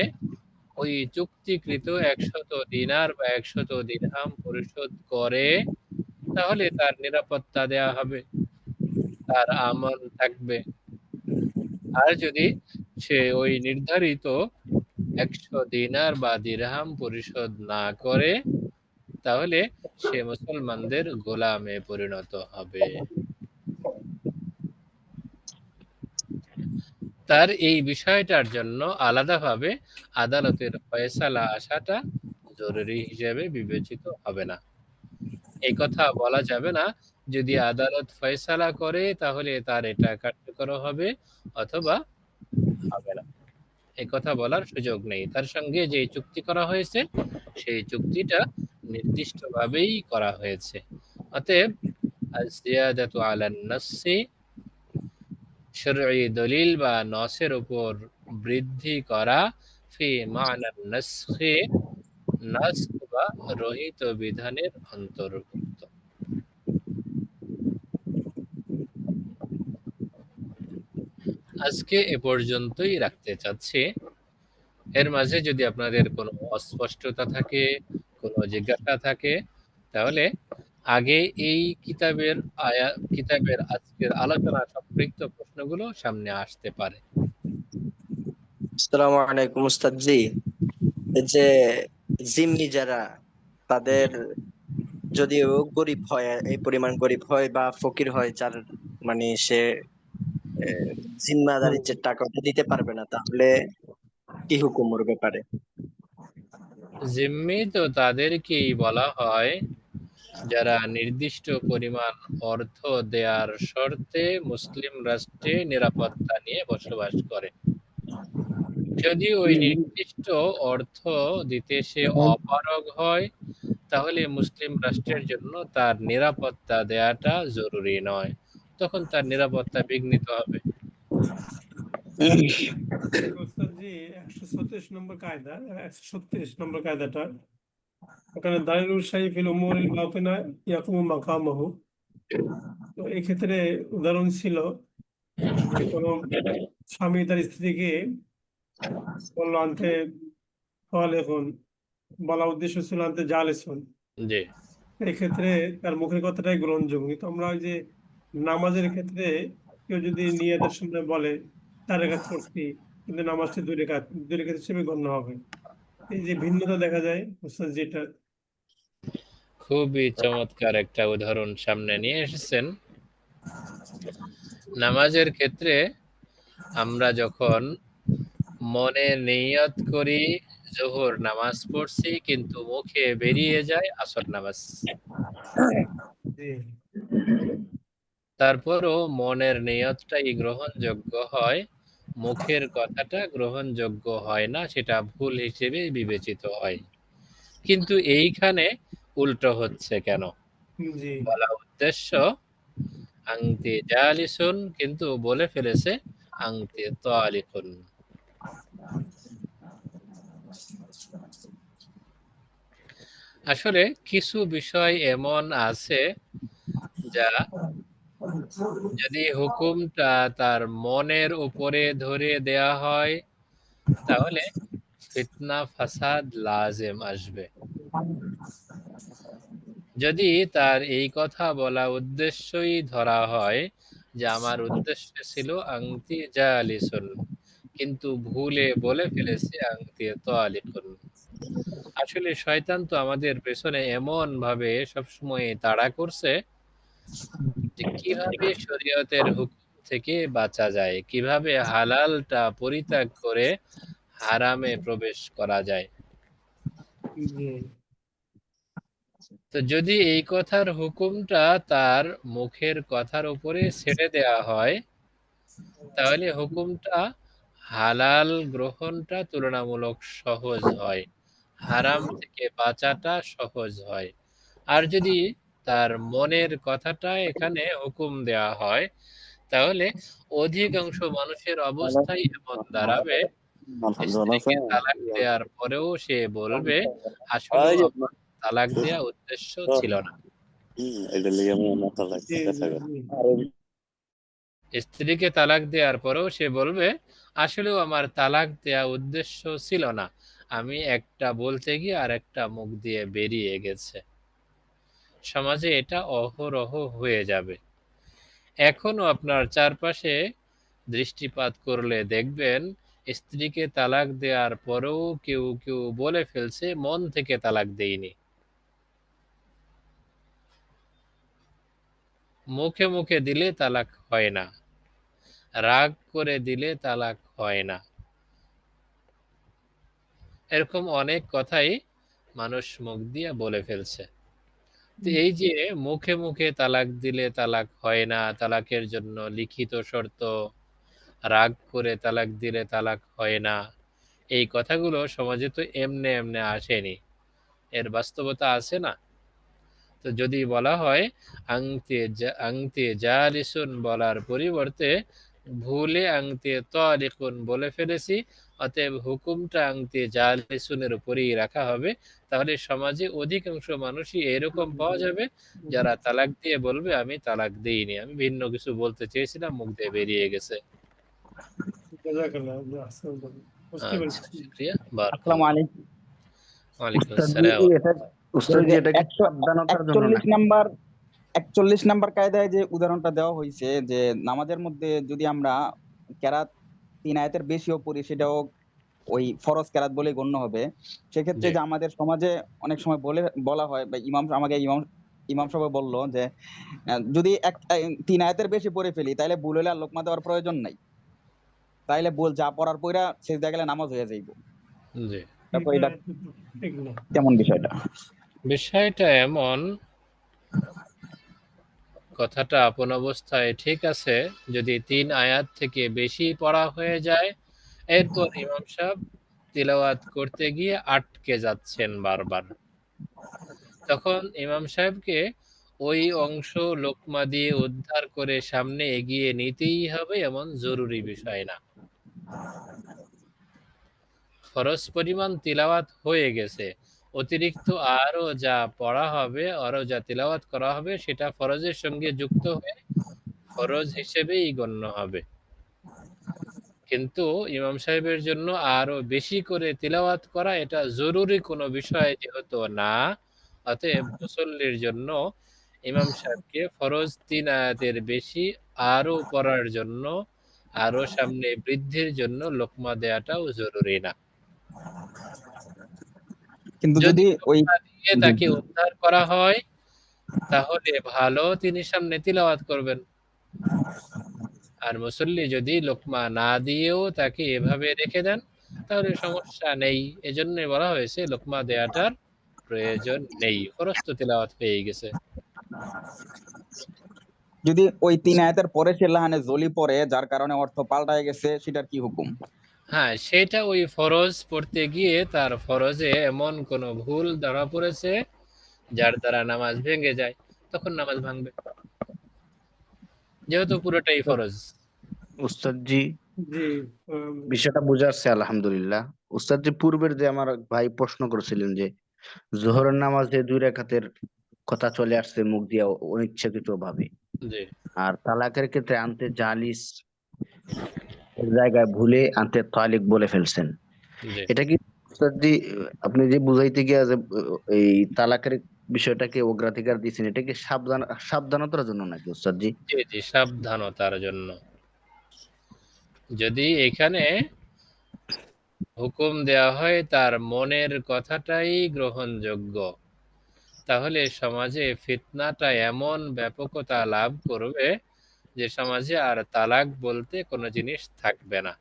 ওই চুক্তিকৃত 100 দিনার বা 100 দিরহাম পরিশোধ করে তাহলে তার নিরাপত্তা দেয়া হবে, তার আমল থাকবে। আর যদি সে ওই নির্ধারিত 100 দিনার বা দিরহাম পরিশোধ না করে তাহলে সে মুসলমানদের গোলামে পরিণত হবে। তার এই বিষয়টার জন্য আলাদাভাবে আদালতের ফয়সালা আসাটা জরুরি হিসেবে বিবেচিত হবে না। এই কথা বলা যাবে না যদি আদালত ফয়সালা করে তাহলে তার এটা কার্যকর হবে অথবা হবে না, এই কথা বলার সুযোগ নেই। তার সঙ্গে যে চুক্তি করা হয়েছে সেই চুক্তিটা নির্দিষ্টভাবেই করা হয়েছে। অতএব আয-জিয়াদাতু আলা আন-নাসসি, শরঈ দলিল বা নসের উপর বৃদ্ধি করা, ফি মা'নান নাসখি, নাসখ বা রহিত বিধানের অন্তর্ভুক্ত। আজকে এ পর্যন্তই রাখতে চাচ্ছি। এর মাঝে যদি আপনাদের কোনো অস্পষ্টতা থাকে, কোনো জিজ্ঞাসা থাকে, তাহলে আগে এই কিতাবের আজকের আলোচনা সম্পৃক্ত প্রশ্নগুলো সামনে আসতে পারে। আসসালামু আলাইকুম উস্তাদ জি। এই যে জিম্মি যারা, তাদের যদিও গরিব হয়, এই পরিমাণ গরিব হয় বা ফকির হয়, যার মানে সে জিম্মাদারির যে টাকাটা দিতে পারবে না, তাহলে কি হুকুম ওর ব্যাপারে? জিম্মি তো তাদেরকেই বলা হয় যারা নির্দিষ্ট পরিমাণ অর্থ দেয়ার শর্তে মুসলিম রাষ্ট্রে নিরাপত্তা নিয়ে বসবাস করে। যদি ওই নির্দিষ্ট অর্থ দিতে সে অপারগ হয় তাহলে মুসলিম রাষ্ট্রের জন্য তার নিরাপত্তা দেয়াটা জরুরি নয়, তখন তার নিরাপত্তা বিঘ্নিত হবে। ওস্তাদ জি, 136 নম্বর কায়দা, 136 নম্বর কায়দাটা, ওখানে দালিলুল শাই ফিল উমুরিল বাতিনা ইয়াকুমু মাকামাহু। তো এই ক্ষেত্রে উদাহরণ ছিল যে কোনো স্বামী তার স্ত্রীকে বললো আনতে সালেহুন, বলা উদ্দেশ্য ছিল আনতে জালেসুন। জি, এই ক্ষেত্রে তার মুখের কথাটাই গ্রহণযোগ্য, কিন্তু আমরা ওই যে নামাজের ক্ষেত্রে কেউ যদি নিয়তের সামনে বলে 4 রাকাত পড়ছি, কিন্তু নামাজটি 2 রাকাত হিসেবে গণ্য হবে। এই যে ভিন্নতা দেখা যায় ওস্তাদ, যেটা খুবই চমৎকার একটা উদাহরণ সামনে নিয়ে এসেছেন। নামাজের ক্ষেত্রে আমরা যখন মনে নিয়ত করি জোহর নামাজ পড়ছি কিন্তু মুখে বেরিয়ে যায় আসর নামাজ, জি তারপরও মনের নিয়তটাই গ্রহণযোগ্য হয়, মুখের কথাটা গ্রহণযোগ্য হয় না, সেটা ভুল হিসেবে বিবেচিত হয়। কিন্তু এইখানে উল্টো হচ্ছে কেন? জি বলা উদ্দেশ্য আংতি জালিসুন, কিন্তু বলে ফেলেছে আংতি তালিকুন। আসলে কিছু বিষয় এমন আছে যা যদি হুকুমটা তার মনের উপরে ধরে দেয়া হয় তাহলে ফিতনা ফাসাদ লাজেম আসবে। যদি তার এই কথা বলা উদ্দেশ্যই ধরা হয় যে আমার উদ্দেশ্য ছিল আংতি জালিসুন, কিন্তু ভুলে বলে ফেলেছি আংতি তালিকুন। আসলে শয়তান তো আমাদের পেছনে এমন ভাবে সবসময় তাড়া করছে যে কিভাবে শরীয়তের হুকুম থেকে বাঁচা যায়, কিভাবে হালালটা পরিত্যাগ করে হারামে প্রবেশ করা যায়। জি তো যদি এই কথার হুকুমটা তার মুখের কথার উপরে ছেড়ে দেয়া হয়, তাহলে হুকুমটা হালাল গ্রহণটা তুলনামূলক সহজ হয়, হারাম থেকে বাঁচাটা সহজ হয়। আর যদি তার মনের কথাটা এখানে হুকুম দেয়া হয়, তাহলে অধিকাংশ মানুষের অবস্থাই এমন দাঁড়াবে, স্ত্রীকে তালাক দেওয়ার পরেও সে বলবে আসলেও আমার তালাক দেওয়া উদ্দেশ্য ছিল না। জি জি জি স্ত্রীকে তালাক দেওয়ার পরেও সে বলবে আসলেও আমার তালাক দেওয়া উদ্দেশ্য ছিল না, আমি একটা বলতে গিয়ে আর একটা মুখ দিয়ে বেরিয়ে গেছে। সমাজে এটা অহরহ হয়ে যাবে। এখনো আপনার চারপাশে দৃষ্টিপাত করলে দেখবেন স্ত্রীকে তালাক দেওয়ার পরেও কেউ কেউ বলে ফেলছে মন থেকে তালাক দেইনি। মুখে মুখে দিলে তালাক হয় না, রাগ করে দিলে তালাক হয় না। এরকম অনেক কথাই মানুষ মুখ দিয়ে বলে ফেলছে। তো এই যে মুখে মুখে তালাক দিলে তালাক হয় না, তালাকের জন্য লিখিত শর্ত, রাগ করে তালাক দিলে তালাক হয় না, এই কথাগুলো সমাজে তো এমনে এমনে আসেনি, এর বাস্তবতা আছে না। তো যদি বলা হয় আংতে জালিসুন বলার পরিবর্তে ভুলে আংতে তালিকুন বলে ফেলেছি, অতএব হুকুমটা আংতে জালিসুনের উপরেই রাখা হবে, তাহলে সমাজে অধিকাংশ মানুষই এরকম পাওয়া যাবে যারা তালাক দিয়ে বলবে আমি তালাক দেইনি, আমি ভিন্ন কিছু বলতে চেয়েছিলাম, মুখ দিয়ে বেরিয়ে গেছে। জাযাকাল্লাহ, আহসান। বুঝতে আচ্ছা, পেরেছি। শুকরিয়া, আসসালামু বারাকাল্লাহ। আলাইকুম। ওয়ালাইকুম উস্তাদজি আসসালাম। উস্তাদজি এটা কি সাবধানতার জন্য 41 নাকি? নাম্বার 41 নাম্বার কায়দায় যে উদাহরণটা দেওয়া হয়েছে যে নামাজের মধ্যে যদি আমরা কেরাত 3 আয়াতের বেশিও পড়ি সেটাও ওই ফরজ কেরাত বলে গণ্য হবে। সেক্ষেত্রে জি যে আমাদের সমাজে অনেক সময় বলা হয় বা ইমাম ইমাম সাহেব বলল যে যদি 3 আয়াতের বেশি পড়ে ফেলি তাহলে ভুল হলে আর লোকমা দেওয়ার প্রয়োজন নাই, তাইলে বল যা পড়ার পইরা সেজদা গেলে নামাজ হয়ে যাইব। জি তারপর না, এটা এটা তো ঠিক না। কেমন বিষয়টা? বিষয়টা এমন, কথাটা আপন অবস্থায় ঠিক আছে, যদি 3 আয়াত থেকে বেশি পড়া হয়ে যায়, এরপর ইমাম সাহেব তিলাওয়াত করতে গিয়ে আটকে যাচ্ছেন বারবার, তখন ইমাম সাহেবকে ওই অংশ লোকমা দিয়ে উদ্ধার করে সামনে এগিয়ে নিতেই হবে, এমন জরুরি বিষয় না। ফরজ পরিমাণ তিলাওয়াত হয়ে গেছে, অতিরিক্ত আরো যা পড়া হবে, আরো যা তিলাওয়াত করা হবে সেটা ফরজের সঙ্গে যুক্ত হয়ে ফরজ হিসেবেই গণ্য হবে। কিন্তু ইমাম সাহেবের জন্য আরো বেশি করে তিলাওয়াত করা এটা জরুরি কোনো বিষয় যেহেতু না, অতএব মুসল্লির জন্য ইমাম সাহেবকে ফরজ 3 আয়াতের বেশি আরো পড়ার জন্য, আরো সামনে বৃদ্ধির জন্য লোকমা দেয়াটাও জরুরি না। কিন্তু যদি যদি ওই লোকমা দিয়ে তাকে উদ্ধার করা হয় তাহলে ভালো, তিনি সামনে তিলাওয়াত করবেন। আর মুসল্লি যদি লোকমা না দিয়েও তাকে এভাবে রেখে দেন তাহলে সমস্যা নেই, এজন্যই বলা হয়েছে লোকমা দেয়াটার প্রয়োজন নেই, ফরজ তো তিলাওয়াত হয়ে গেছে। যদি ওই 3 আয়াতের পরে সে লাহানে জলি পড়ে যার কারণে অর্থ পাল্টায় গেছে, সেটার কি হুকুম? হ্যাঁ, সেটা ওই ফরজ পড়তে গিয়ে তার ফরজে এমন কোনো ভুল ধরা পড়েছে যার দ্বারা নামাজ ভেঙে যায়, তখন নামাজ ভাঙবে, যেহেতু পুরোটাই ফরজ। উস্তাদজি জি বিষয়টা বুঝাচ্ছে আলহামদুলিল্লাহ। উস্তাদজি পূর্বের যে আমার ভাই প্রশ্ন করেছিলেন যে জোহরের নামাজে 2 রাকাতের কথা চলে আসছে মুখ দিয়ে অনিচ্ছাকৃত ভাবে, জি আর তালাকের ক্ষেত্রে আনতে জালিস এর জায়গায় ভুলে আনতে তালিক বলে ফেলছেন। জি এটা কি উস্তাদজি আপনি যে বুঝাইতে গিয়া যে এই তালাকের বিষয়টাকে অগ্রাধিকার দিয়েছেন, এটা কি সাবধানতার জন্য নাকি উস্তাদ জি? জি জি, সাবধানতার জন্য। যদি এখানে হুকুম দেওয়া হয় তার মনের কথাটাই গ্রহণযোগ্য, তাহলে সমাজে ফিতনাটা এমন ব্যাপকতা লাভ করবে যে সমাজে আর তালাক বলতে কোনো জিনিস থাকবে না।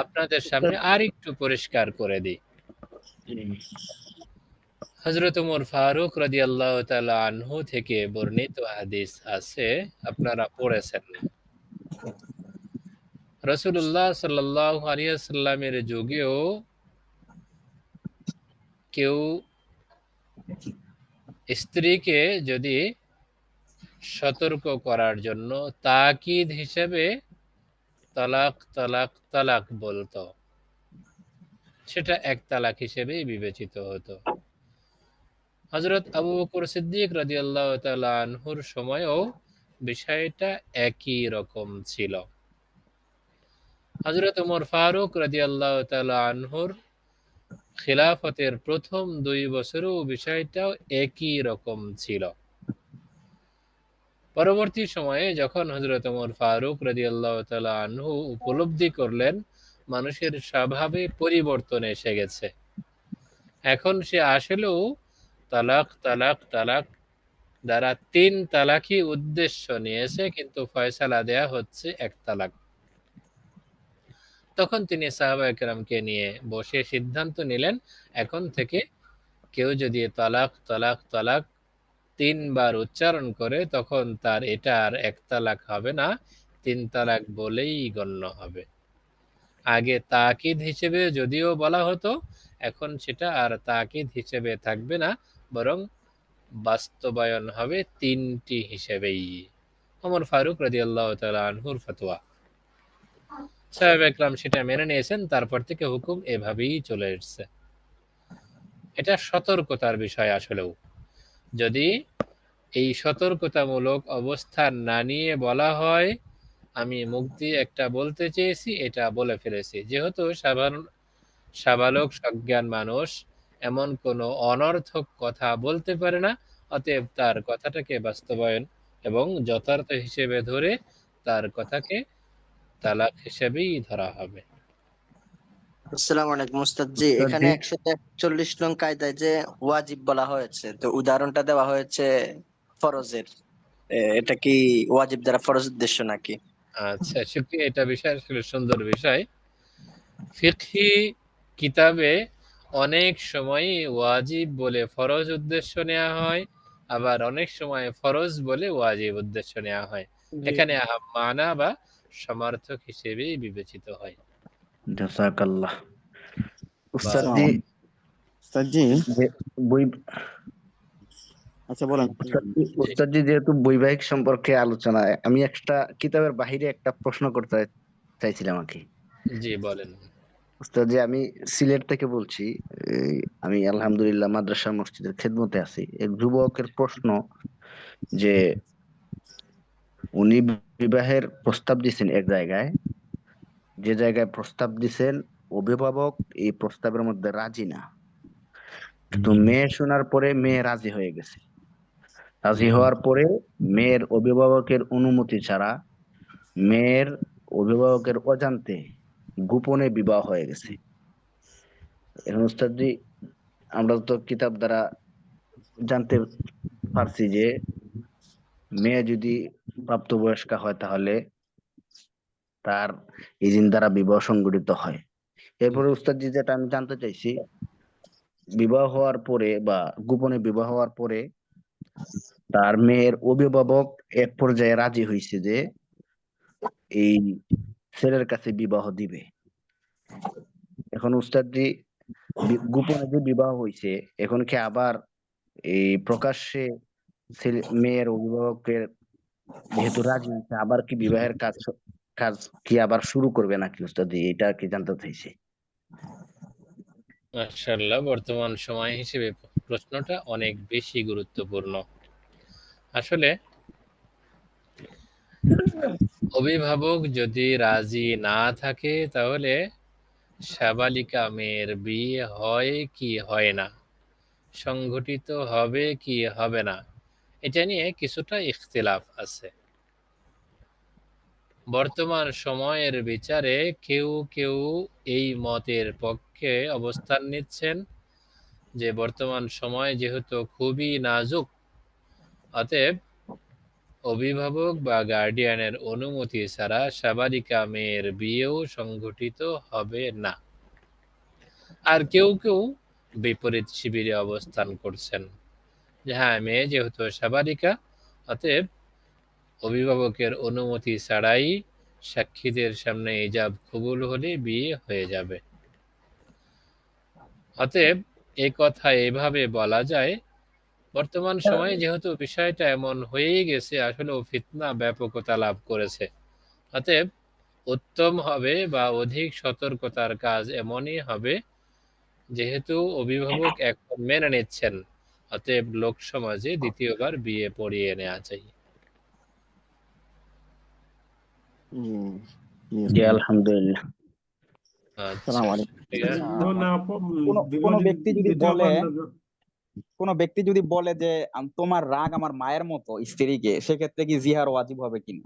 আপনাদের সামনে আর একটু পরিষ্কার করে দিই। হযরত ওমর ফারুক রাদিয়াল্লাহু তাআলা আনহু থেকে বর্ণিত হাদিস আছে, আপনারা পড়েছেন। রাসূলুল্লাহ সাল্লাল্লাহু আলাইহি ওয়াসাল্লামের যুগেও কেউ স্ত্রীকে যদি সতর্ক করার জন্য তাকিদ হিসেবে তালাক তালাক তালাক বলতো, সেটা এক তালাক হিসেবেই বিবেচিত হতো। হযরত আবু বকর সিদ্দিক রাদিয়াল্লাহু তাআলা আনহুর সময়েও বিষয়টা একই রকম ছিল। হযরত ওমর ফারুক রাদিয়াল্লাহু তাআলা আনহুর খিলাফতের প্রথম 2 বছরেও বিষয়টাও একই রকম ছিল। পরবর্তী সময়ে যখন হযরত ওমর ফারুক রাদিয়াল্লাহু তাআলা আনহু উপলব্ধি করলেন মানুষের স্বভাবে পরিবর্তন এসে গেছে, এখন সে আসলেও তালাক তালাক তালাক দ্বারা 3 তালাকই উদ্দেশ্য নিয়েছে, কিন্তু ফয়সালা দেয়া হচ্ছে 1 তালাক। তখন তিনি সাহাবায়ে কেরামকে নিয়ে বসে সিদ্ধান্ত নিলেন, এখন থেকে কেউ যদি তালাক তালাক তালাক 3 বার উচ্চারণ করে তখন তার এটা আর 1 তালাক হবে না, 3 তালাক বলেই গণ্য হবে। আগে তাকিদ হিসেবে যদিও বলা হতো, এখন সেটা আর তাকিদ হিসেবে থাকবে না, বরং বাস্তবায়ন হবে 3টি হিসেবেই। ওমর ফারুক রাদিয়াল্লাহু তাআলা আনহুর ফতোয়া। সাহাবায়ে কেরাম সেটা মেনে নিয়েছেন, তারপর থেকে হুকুম এভাবেই চলে এসেছে। এটা সতর্কতার বিষয় আসলেও। যদি এই সতর্কতামূলক অবস্থান না নিয়ে বলা হয়, আমি মুখ দিয়ে একটা বলতে চেয়েছি, এটা বলে ফেলেছি। যেহেতু সাবালক সজ্ঞান মানুষ এমন কোনো অনর্থক কথা বলতে পারে না, অতএব তার কথাটাকে বাস্তবায়ন এবং যথার্থ হিসেবে ধরে তার কথাকে তালাক হিসেবেই ধরা হবে। আসসালামু আলাইকুম উস্তাদ জি, উস্তাদ এখানে জি 141 নং কায়দায় যে ওয়াজিব বলা হয়েছে, তো উদাহরণটা দেওয়া হয়েছে ফরজের। এটা কি ওয়াজিব দ্বারা ফরজ উদ্দেশ্য নাকি? আচ্ছা, শুকরিয়া। এটা বিষয় আসলে সুন্দর বিষয়। ফিকহি কিতাবে অনেক সময়ই ওয়াজিব বলে ফরজ উদ্দেশ্য নেওয়া হয়, আবার অনেক সময় ফরজ বলে ওয়াজিব উদ্দেশ্য নেওয়া হয়। জি এখানে মানা বা সমার্থক হিসেবেই বিবেচিত হয়। জাযাকাল্লাহ। উস্তাদ বারাক। জি উস্তাদ জি, যে বই আচ্ছা বলেন। জি উস্তাদ জি যেহেতু বৈবাহিক সম্পর্কে আলোচনায়, আমি একটা কিতাবের বাহিরে একটা প্রশ্ন করতে চাইছিলাম আর কি। জি, বলেন। উস্তাদ জি আমি সিলেট থেকে বলছি। এই, আমি আলহামদুলিল্লাহ মাদ্রাসা মসজিদের খেদমতে আছি। এক যুবকের প্রশ্ন যে উনি বিবাহের প্রস্তাব দিয়েছেন এক জায়গায়, যে জায়গায় প্রস্তাব দিছেন অভিভাবক এই প্রস্তাবের মধ্যে রাজি না, তো মেয়ে শোনার পরে মেয়ে রাজি হয়ে গেছে। রাজি জি হওয়ার পরে মেয়ের অভিভাবকের অনুমতি ছাড়া মেয়ের অভিভাবকের অজান্তে গোপনে বিবাহ হয়ে গেছে। এখন উস্তাদ জি আমরা তো কিতাব দ্বারা জানতে পারছি যে মেয়ে যদি প্রাপ্তবয়স্কা হয় তাহলে তার ইজিন দ্বারা বিবাহ সংগঠিত হয়। এরপরে উস্তাদ জি যেটা আমি জানতে চাইছি, বিবাহ হওয়ার পরে বা গোপনে বিবাহ হওয়ার পরে তার মেয়ের অভিভাবক এক পর্যায়ে রাজি হয়েছে যে এই ছেলের কাছে বিবাহ দিবে। এখন উস্তাদ জি গোপনে যে বিবাহ হয়েছে, এখন কি আবার এই প্রকাশ্যে মেয়ের অভিভাবকের যেহেতু রাজি হয়েছে, আবার কি বিবাহের কাজ কাজ কি আবার শুরু করবে নাকি উস্তাদ জি, এটা কি জানতে চাইছি। মাশাআল্লাহ, বর্তমান সময় হিসেবে প্রশ্নটা অনেক বেশি গুরুত্বপূর্ণ। আসলে অভিভাবক যদি রাজি না থাকে তাহলে সাবালিকা মেয়ের বিয়ে হয় কি হয় না সংঘটিত হবে কি হবে না, এটা নিয়ে কিছুটা ইখতিলাফ আছে। বর্তমান সময়ের বিচারে কেউ কেউ এই মতের পক্ষে অবস্থান নিচ্ছেন যে বর্তমান সময় যেহেতু খুবই নাজুক, অতএব অভিভাবক বা গার্ডিয়ানের অনুমতি ছাড়া সাবালিকা মেয়ের বিয়েও সংঘটিত হবে না। আর কেউ কেউ বিপরীত শিবিরে অবস্থান করছেন যে হ্যাঁ, মেয়ে যেহেতু সাবালিকা, অতএব অভিভাবকের অনুমতি ছাড়াই সাক্ষীদের সামনে ইজাব কবুল হলে বিয়ে হয়ে যাবে। অতএব এ কথা এভাবে বলা যায়, বর্তমান সময়ে যেহেতু বিষয়টা এমন হয়েই গেছে, আসলে ফিতনা ব্যাপকতা লাভ করেছে, অতএব উত্তম হবে বা অধিক সতর্কতার কাজ এমনই হবে, যেহেতু অভিভাবক এখন মেনে নিচ্ছেন, অতএব লোক সমাজে দ্বিতীয়বার বিয়ে পড়িয়ে নেওয়া চাই। জি আলহামদুলিল্লাহ। আচ্ছা, আসসালামু আলাইকুম। শুক্রিয়া। যেমন বিবাহ কোনো যদি ব্যক্তি যদি দ্বিতীয় বলে বার কোনো ব্যক্তি যদি বলে যে তোমার রাগ আমার মায়ের মতো স্ত্রীকে, সেক্ষেত্রে কি জিহার ওয়াজিব হবে কিনা?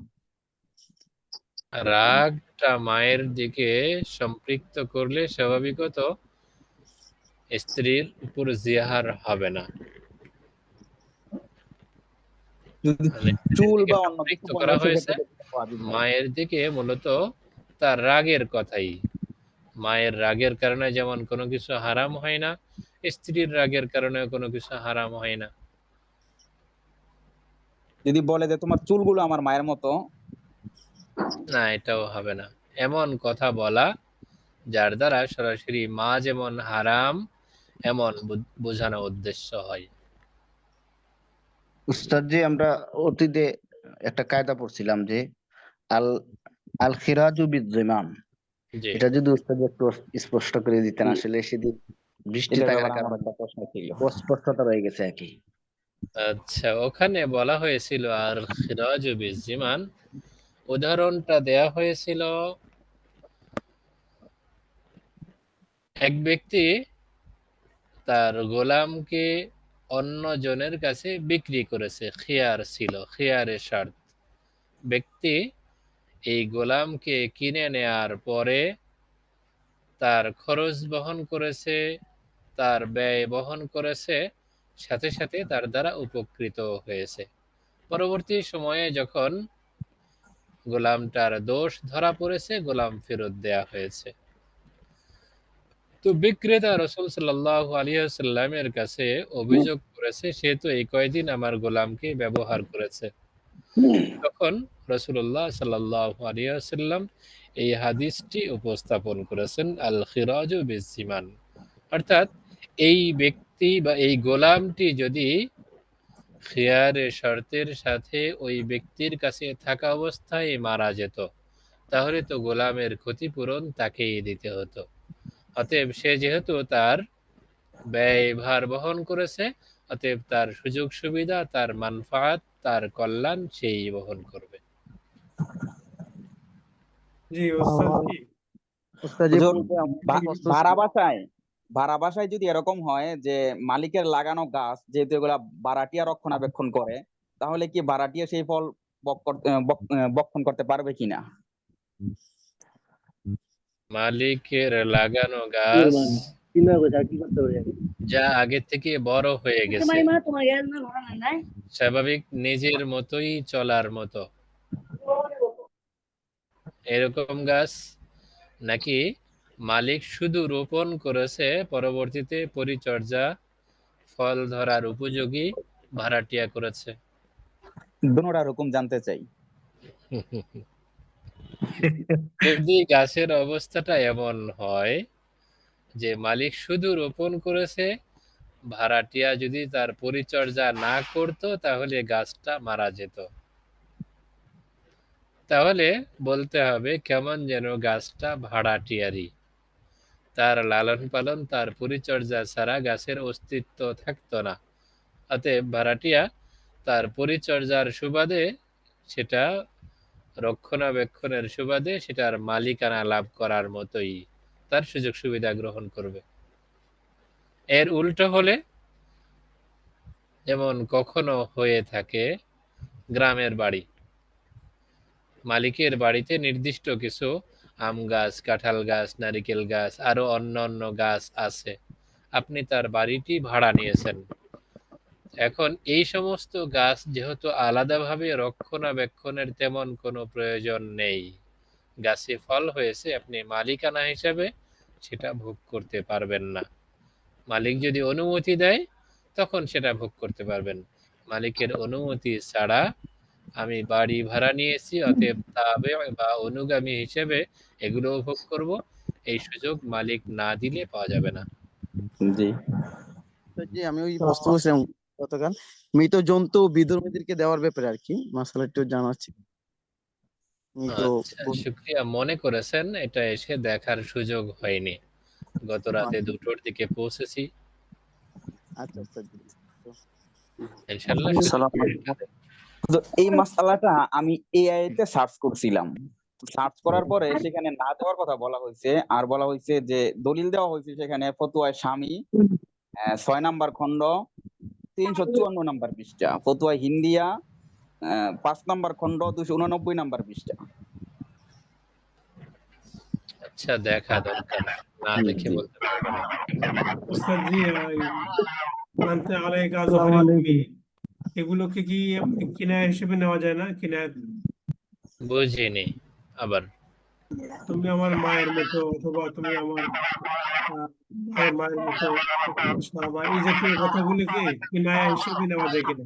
রাগটা মায়ের দিকে সম্পৃক্ত করলে স্বাভাবিকত স্ত্রীর উপর জিহার হবে না। যদি মানে স্ত্রীর চুল দিকে বা অন্য কিছু সম্পৃক্ত বলে করা হয়েছে সেক্ষেত্রে তো ওয়াজিব হয়। মায়ের দিকে, মূলত তার রাগের কথাই। মায়ের রাগের কারণে যেমন কোনো কিছু হারাম হয় না, স্ত্রীর রাগের কারণে কোনো কিছু হারাম হয় না। যদি বলে যে তোমার চুলগুলো আমার মায়ের মতো, না, এটাও হবে না। এমন কথা বলা যার দ্বারা সরাসরি মা যেমন হারাম এমন বোঝানো উদ্দেশ্য হয়। উস্তাদ জি, আমরা অতীতে একটা কায়দা পড়ছিলাম যে আল আল খিরাজু বিদ্যমান, জি, এটা যদি উস্তাদ একটু স্পষ্ট করে দিতেন, জি, আসলে সেদিন বৃষ্টি এটার থাকার ব্যাপারে আমার কারণে একটা প্রশ্ন ছিল। অস্পষ্টতা রয়ে গেছে আর কি। আচ্ছা, ওখানে বলা হয়েছিল আর খিরাজ বিজিমান, উদাহরণটা দেয়া হয়েছিল, এক ব্যক্তি তার গোলামকে অন্য জনের কাছে বিক্রি করেছে, খিয়ার ছিল, খিয়ারের শর্ত। ব্যক্তি এই গোলামকে কিনে নেয়ার পরে তার খরচ বহন করেছে, তার ব্যয় বহন করেছে, সাথে সাথে তার দ্বারা উপকৃত হয়েছে। পরবর্তী সময়ে যখন গোলামটার দোষ ধরা পড়েছে, গোলাম ফেরত দেয়া হয়েছে। তো বিক্রেতা রাসূল সাল্লাল্লাহু আলাইহি ওয়াসাল্লামের কাছে অভিযোগ করেছে, সে তো এই কয়দিন আমার গোলামকে ব্যবহার করেছে। তখন রাসূলুল্লাহ সাল্লাল্লাহু আলাইহি ওয়াসাল্লাম এই হাদিসটি উপস্থাপন করেছেন, আল খিরাজু বিজিমান। অর্থাৎ এই ব্যক্তি বা এই গোলামটি যদি খিয়ারে শর্তের সাথে ওই ব্যক্তির কাছে থাকা অবস্থায় মারা যেত, তাহলে তো গোলামের ক্ষতিপূরণ তাকেই দিতে হতো। অতএব সে যেহেতু তার ব্যয়ভার বহন করেছে, অতএব তার সুযোগ সুবিধা, তার মানফাত, তার কল্যাণ সেই বহন করবে। জি ওস্তাদ জি উস্তাদ জি, হুজুর, পূর্বে আমার একটা প্রশ্ন ছিল। ভাড়া বাসায় যদি এরকম হয় যে মালিকের লাগানো গাছ যেহেতু এগুলা ভাড়াটিয়া রক্ষণাবেক্ষণ করে, তাহলে কি ভাড়াটিয়া সেই ফল বক্ষণ করতে পারবে কিনা? মালিকের লাগানো গাছ যা আগে থেকে বড় হয়ে গেছে, স্বাভাবিক নিজের মতোই চলার মতো, এরকম গাছ, নাকি মালিক শুধু রোপণ করেছে, পরবর্তীতে পরিচর্যা ফল ধরার উপযোগী ভাড়াটিয়া করেছে? দুনোটার হুকুম জানতে চাই। যদি গাছের অবস্থাটা এমন হয় যে মালিক শুধু রোপণ করেছে, ভাড়াটিয়া যদি তার পরিচর্যা না করত, তাহলে গাছটা মারা যেত। তাহলে বলতে হবে কেমন যেন গাছটা ভাড়াটিয়ারি, তার লালন পালন, তার পরিচর্যা ছাড়া গাছের অস্তিত্ব থাকতো না। অতএব ভাড়াটিয়া তার পরিচর্যার সুবাদে, সেটা রক্ষণাবেক্ষণের সুবাদে সেটার মালিকানা লাভ করার মতোই তার সুযোগ সুবিধা গ্রহণ করবে। এর উল্টো হলে যেমন কখনো হয়ে থাকে গ্রামের বাড়ি, মালিকের বাড়িতে নির্দিষ্ট কিছু আম গাছ, কাঁঠাল গাছ, নারিকেল গাছ, আরো অন্যান্য গাছ আছে। আপনি তার বাড়িটি ভাড়া নিয়েছেন। এখন এই সমস্ত গাছ যেহেতু আলাদাভাবে রক্ষণাবেক্ষণের তেমন কোনো প্রয়োজন নেই, গাছে ফল হয়েছে, আপনি মালিকানা হিসাবে সেটা ভোগ করতে পারবেন না। মালিক যদি অনুমতি দেয় তখন সেটা ভোগ করতে পারবেন। মালিকের অনুমতি ছাড়া আমি বাড়ি ভাড়া নিয়েছি, অতএব তাবে বা অনুগামী হিসেবে এগুলো ভোগ করব, এই সুযোগ মালিক না দিলে পাওয়া যাবে না। জি জি, আমি ওই প্রশ্ন করছিলাম গতকাল মৃত জন্তু বিধর্মীদেরকে দেওয়ার ব্যাপারে আর কি মাসালা একটু জানাচ্ছি। মৃত আচ্ছা, শুক্রিয়া, মনে করেছেন। এটা এসে দেখার সুযোগ হয়নি। গত রাতে 2টোর দিকে পৌঁছেছি। আচ্ছা আচ্ছা জি। ইনশাআল্লাহ তো এই মাসালাটা আমি এআই তে সার্চ করছিলাম। সার্চ করার পরে সেখানে না দেওয়ার কথা বলা হয়েছে, আর বলা হয়েছে যে দলিল দেওয়া হয়েছে সেখানে ফতুয়ায় স্বামী 6 নাম্বার খণ্ড 354 নাম্বার পৃষ্ঠা, ফতুয়ায় হিন্দিয়া 5 নাম্বার খণ্ড 289 নাম্বার পৃষ্ঠা। আচ্ছা, দেখা দরকার, না দেখে জি। বলতে পারবো না। ওস্তাদ জি, আনতে আলাইকা জহরি উম্মি, এগুলোকে কি কিনায়া হিসেবে নেওয়া যায় না? কিনায়া, বুঝিনি আবার। তুমি আমার মায়ের মতো, অথবা তুমি আমার মায়ের মতো, বা এই জাতীয় কথাগুলোকে কিনায়া হিসেবে নেওয়া যায় কিনা,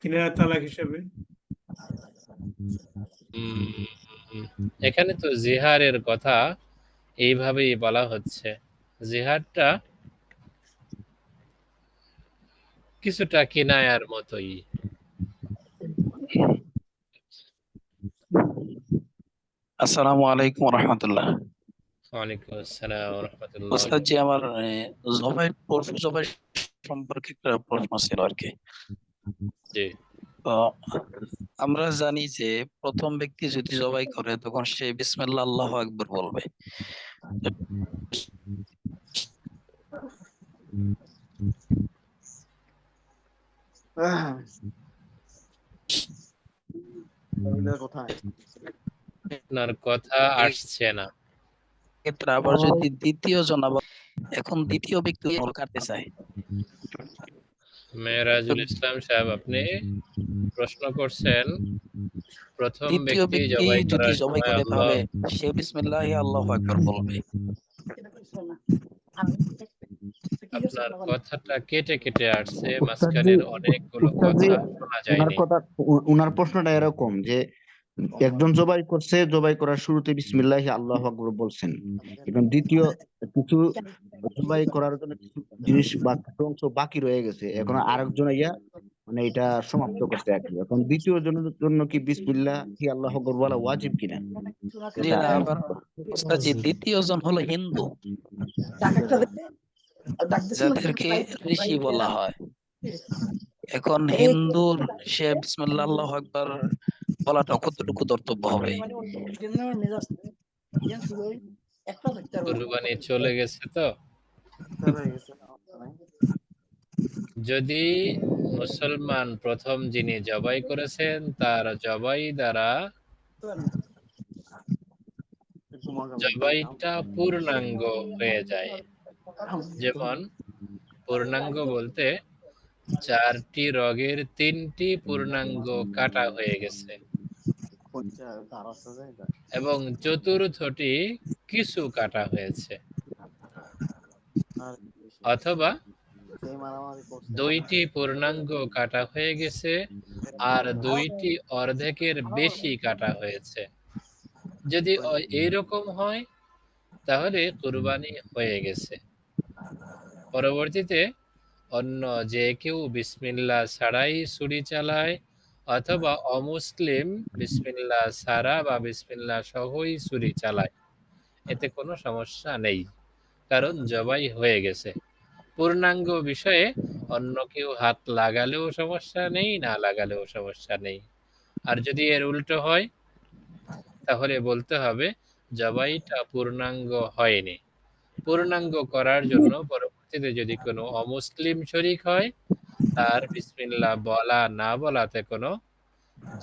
কিনায়া তালাক হিসেবে? এখানে তো জিহারের কথা এইভাবেই বলা হচ্ছে। জিহারটা কিছুটা কিনায়ার মতোই। আসসালামু আলাইকুম রহমতুল্লাহ। ওয়ালাইকুম আসসালাম ওয়া রাহমাতুল্লাহ। ওস্তাদ জি, আমার পশু জবাই সম্পর্কে একটা প্রশ্ন ছিল আর কি। জি, তো আমরা জানি যে প্রথম ব্যক্তি যদি জবাই করে তখন সে বিসমিল্লাহ আল্লাহু আকবার বলবে। আপনার কথা আসছে না। ক্ষেত্রে আবার যদি দ্বিতীয় জন আবার এখন দ্বিতীয় ব্যক্তি কাটতে চায়, মেরাজুল ইসলাম সাহেব, আপনি প্রশ্ন করছেন প্রথম দ্বিতীয় ব্যক্তি ব্যক্তি জবাই যদি করার জবাই সময় করে আল্লাহ, তাহলে সে বিসমিল্লাহ আল্লাহু আকবার বলবে। আপনার কথাটা কেটে কেটে আসছে, মাঝখানের অনেকগুলো কথা শোনা ওনার যায়নি। কথা, ওনার প্রশ্নটা এরকম যে একজন জবাই করছে, জবাই করার শুরুতে বিসমিল্লাহি আল্লাহু আকবার বলছেন, এবং দ্বিতীয় কিছু জবাই করার জন্য কিছু জিনিস বা কিছু অংশ বাকি রয়ে গেছে, এখন আরেকজন ইয়া মানে এটা সমাপ্ত করছে আর কি। এখন দ্বিতীয় জনের জন্য কি বিসমিল্লাহি আল্লাহু আকবার বলা ওয়াজিব কিনা? জি এটা না, আবার ওস্তাদ জি দ্বিতীয় জন হলো হিন্দু, যাদেরকে ঋষি বলা হয়। এখন হিন্দুর সে বিসমিল্লাহ আল্লাহু আকবার বলাটা কতটুকু কর্তব্য হবে? কুরবানি চলে গেছে তো। যদি মুসলমান প্রথম যিনি জবাই করেছেন তার জবাই দ্বারা জবাইটা পূর্ণাঙ্গ হয়ে যায়, যেমন পূর্ণাঙ্গ বলতে 4টি রগের 3টি পূর্ণাঙ্গ কাটা হয়ে গেছে এবং চতুর্থটি কিছু কাটা হয়েছে, অথবা 2টি পূর্ণাঙ্গ কাটা হয়ে গেছে আর 2টি অর্ধেকের বেশি কাটা হয়েছে। যদি এইরকম হয় তাহলে কুরবানি হয়ে গেছে। পরবর্তীতে অন্য যে কেউ বিসমিল্লাহ ছাড়াই ছুরি চালায়, অথবা অমুসলিম বিসমিল্লাহ ছাড়া বা বিসমিল্লাহ সহই ছুরি চালায়, এতে কোনো সমস্যা নেই, কারণ জবাই হয়ে গেছে। পূর্ণাঙ্গ বিষয়ে অন্য কেউ হাত লাগালেও সমস্যা নেই, না লাগালেও সমস্যা নেই। আর যদি এর উল্টো হয় তাহলে বলতে হবে জবাইটা পূর্ণাঙ্গ হয়নি। পূর্ণাঙ্গ করার জন্য পরবর্তীতে যদি কোনো অমুসলিম শরীক হয় তার বিসমিল্লাহ বলা না বলাতে কোনো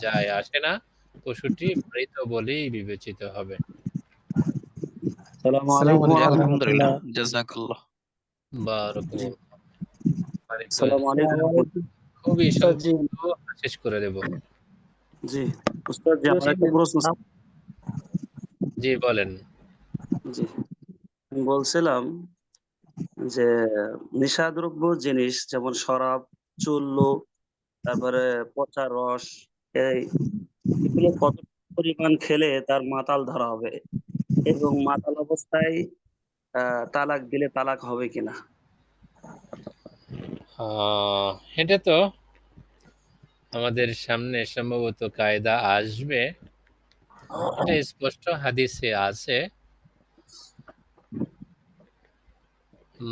যায় আসে না, পশুটি মৃত বলেই বিবেচিত হবে। আসসালামু জি, আলাইকুম ওয়া আলহামদুলিল্লাহ, রাহমাতুল্লাহ। জাযাকাল্লাহ। বারাকাল্লাহ। আসসালামু আলাইকুম। খুবই উস্তাদ জি, সংক্ষিপ্ত, শেষ করে দেব। জি উস্তাদ জি, আমার একটা প্রশ্ন ছিল। জি বলেন। জি, আমি বলছিলাম যে নেশাদ্রব্য জিনিস যেমন শরাব, চুল্লু, তারপরে পচা রস, এই এগুলো কত পরিমাণ খেলে তার মাতাল ধরা হবে এবং মাতাল অবস্থায় তালাক দিলে তালাক হবে কিনা? এটা তো আমাদের সামনে সম্ভবত কায়দা আসবে। এটা স্পষ্ট হাদিসে আছে,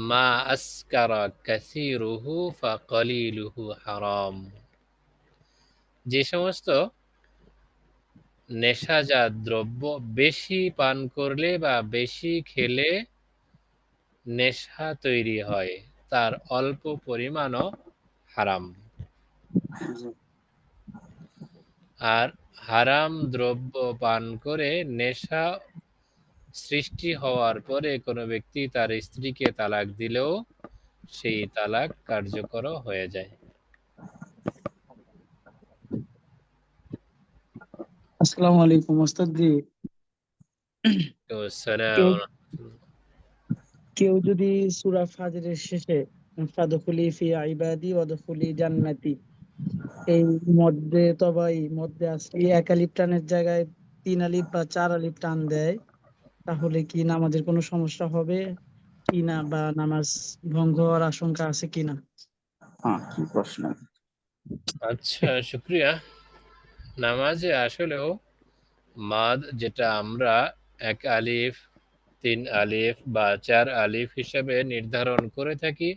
মা আসকারা কাসীরুহু ফাকালিলুহু হারাম। যে সমস্ত নেশাজাত দ্রব্য বেশি পান করলে বা বেশি খেলে নেশা তৈরি হয়, তার অল্প পরিমাণও হারাম। জি, আর হারাম দ্রব্য পান করে নেশা সৃষ্টি হওয়ার পরে কোনো ব্যক্তি তার স্ত্রীকে তালাক দিলেও সেই তালাক কার্যকর হয়ে যায়। আসসালামু আলাইকুম ওস্তাদ জি। তো আসসালাম কেউ ওয়া রাহমাতুল্লাহ। কেউ যদি সূরা ফাজরের শেষে ফাদখুলি ফি ইবাদি ওয়াদখুলি জান্নাতি এই মধ্যে তবাই মধ্যে আসলে এক আলিফ টানের জায়গায় 3 আলিফ বা 4 আলিফ টান দেয়, তাহলে কি নামাজের কোনো সমস্যা হবে কিনা বা নামাজ ভঙ্গ হওয়ার আশঙ্কা আছে কিনা? হ্যাঁ, কি প্রশ্ন? আচ্ছা, শুক্রিয়া। নামাজে আসলেও মাদ, যেটা আমরা 1 আলিফ, 3 আলিফ বা 4 আলিফ হিসেবে নির্ধারণ করে থাকি,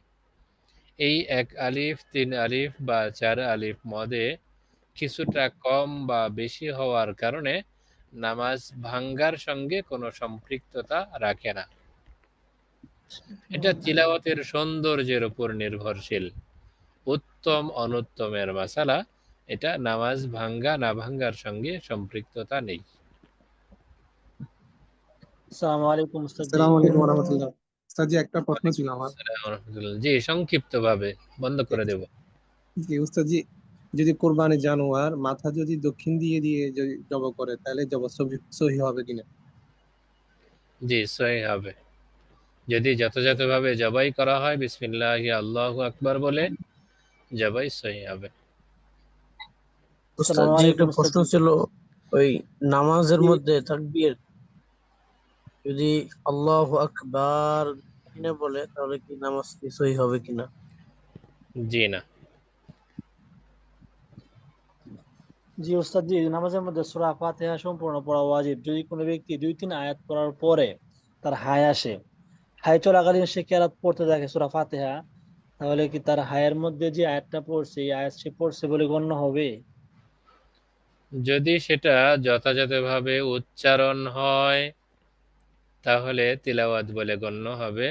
এই 1 আলিফ, 3 আলিফ বা 4 আলিফ মদে কিছুটা কম বা বেশি হওয়ার কারণে নামাজ ভাঙ্গার সঙ্গে কোনো সম্পৃক্ততা রাখে না। এটা তিলাওয়াতের সৌন্দর্যের উপর নির্ভরশীল। উত্তম অনুত্তমের মাসালা, এটা নামাজ ভাঙ্গা না ভাঙ্গার সঙ্গে সম্পৃক্ততা নেই। আসসালামু আলাইকুম উস্তাদ জি। আসসালামু আলাইকুম ওয়া রাহমাতুল্লাহ। উস্তাদ জি, একটা প্রশ্ন ছিল আমার। আসসালামু আলাইকুম ওয়া রাহমাতুল্লাহ। জি, সংক্ষিপ্তভাবে বন্ধ করে দেব। জি উস্তাদ জি, যদি কোরবানি জানোয়ার মাথা যদি দক্ষিণ দিয়ে দিয়ে যদি জবাই করে তাহলে জবাই সহি হবে কিনা? জি, সহিহ হবে। যদি যথাযথভাবে জবাই করা হয় বিসমিল্লাহি আল্লাহু আকবার বলে, জবাই সহিহ হবে। উস্তাদ জি, একটা প্রশ্ন ছিল, ওই নামাজের মধ্যে তাকবীর যদি আল্লাহু আকবার কিনা বলে তাহলে কি নামাজ কি সহি হবে কিনা? জি না। জি উস্তাদ জি, নামাজের মধ্যে সূরা ফাতিহা সম্পূর্ণ পড়া ওয়াজিব। যদি কোনো ব্যক্তি 2-3 আয়াত পড়ার পরে তার হায় আসে, হায় চলাকালীন সে কিরাত পড়তে থাকে সূরা ফাতিহা, তাহলে কি তার হায়ের মধ্যে যে আয়াতটা পড়ছে এই আয়াত সে পড়ছে বলে গণ্য হবে? যদি সেটা যথাযথভাবে উচ্চারণ হয় তাহলে তিলাওয়াত বলে গণ্য হবে,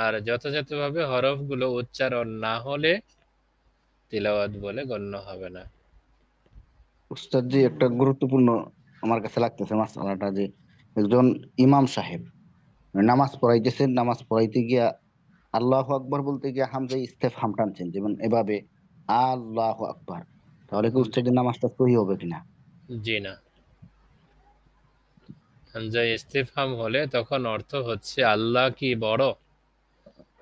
আর যথাযথভাবে হরফগুলো উচ্চারণ না হলে তিলাওয়াত বলে গণ্য হবে না। উস্তাদ জি, একটা গুরুত্বপূর্ণ আমার কাছে লাগতেছে মাসালাটা, যে একজন ইমাম সাহেব নামাজ পড়াইতেছেন, নামাজ পড়াইতে গিয়া আল্লাহু আকবার বলতে গিয়া হামজা ইস্তেফহাম টানছেন, যেমন এভাবে আল্লাহু আকবার, তাহলে কি উস্তাদের নামাজটা সহি হবে কিনা? জি না। হামজা ইস্তিফহাম হলে তখন অর্থ হচ্ছে আল্লাহ কি বড়,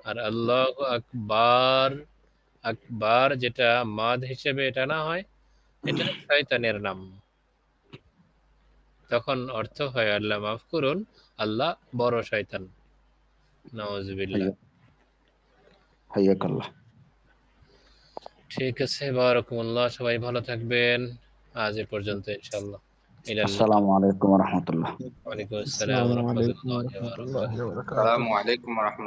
আর আল্লাহু আকবার, আকবার যেটা মাদ হিসেবে এটা না হয়, এটা শয়তানের নাম। তখন অর্থ হয় আল্লাহ মাফ করুন, আল্লাহ বড় শয়তান। নাউজুবিল্লাহ। হাইয়াকাল্লাহ। ঠিক আছে, বারাকাতুল্লাহ। সবাই ভালো থাকবেন। আজ এ পর্যন্ত ইনশাআল্লাহ। ইলাল লিকা। আসসালামু আলাইকুম ওয়া রাহমাতুল্লাহ। ওয়া আলাইকুম আসসালাম ওয়া আসসালামু আলাইকুম রাহমাতুল্লাহি ওয়া ওয়া রাহমাতুল্লাহি বারাকাতুহু। ওয়া বারাকাতুহু। আসসালামু আলাইকুম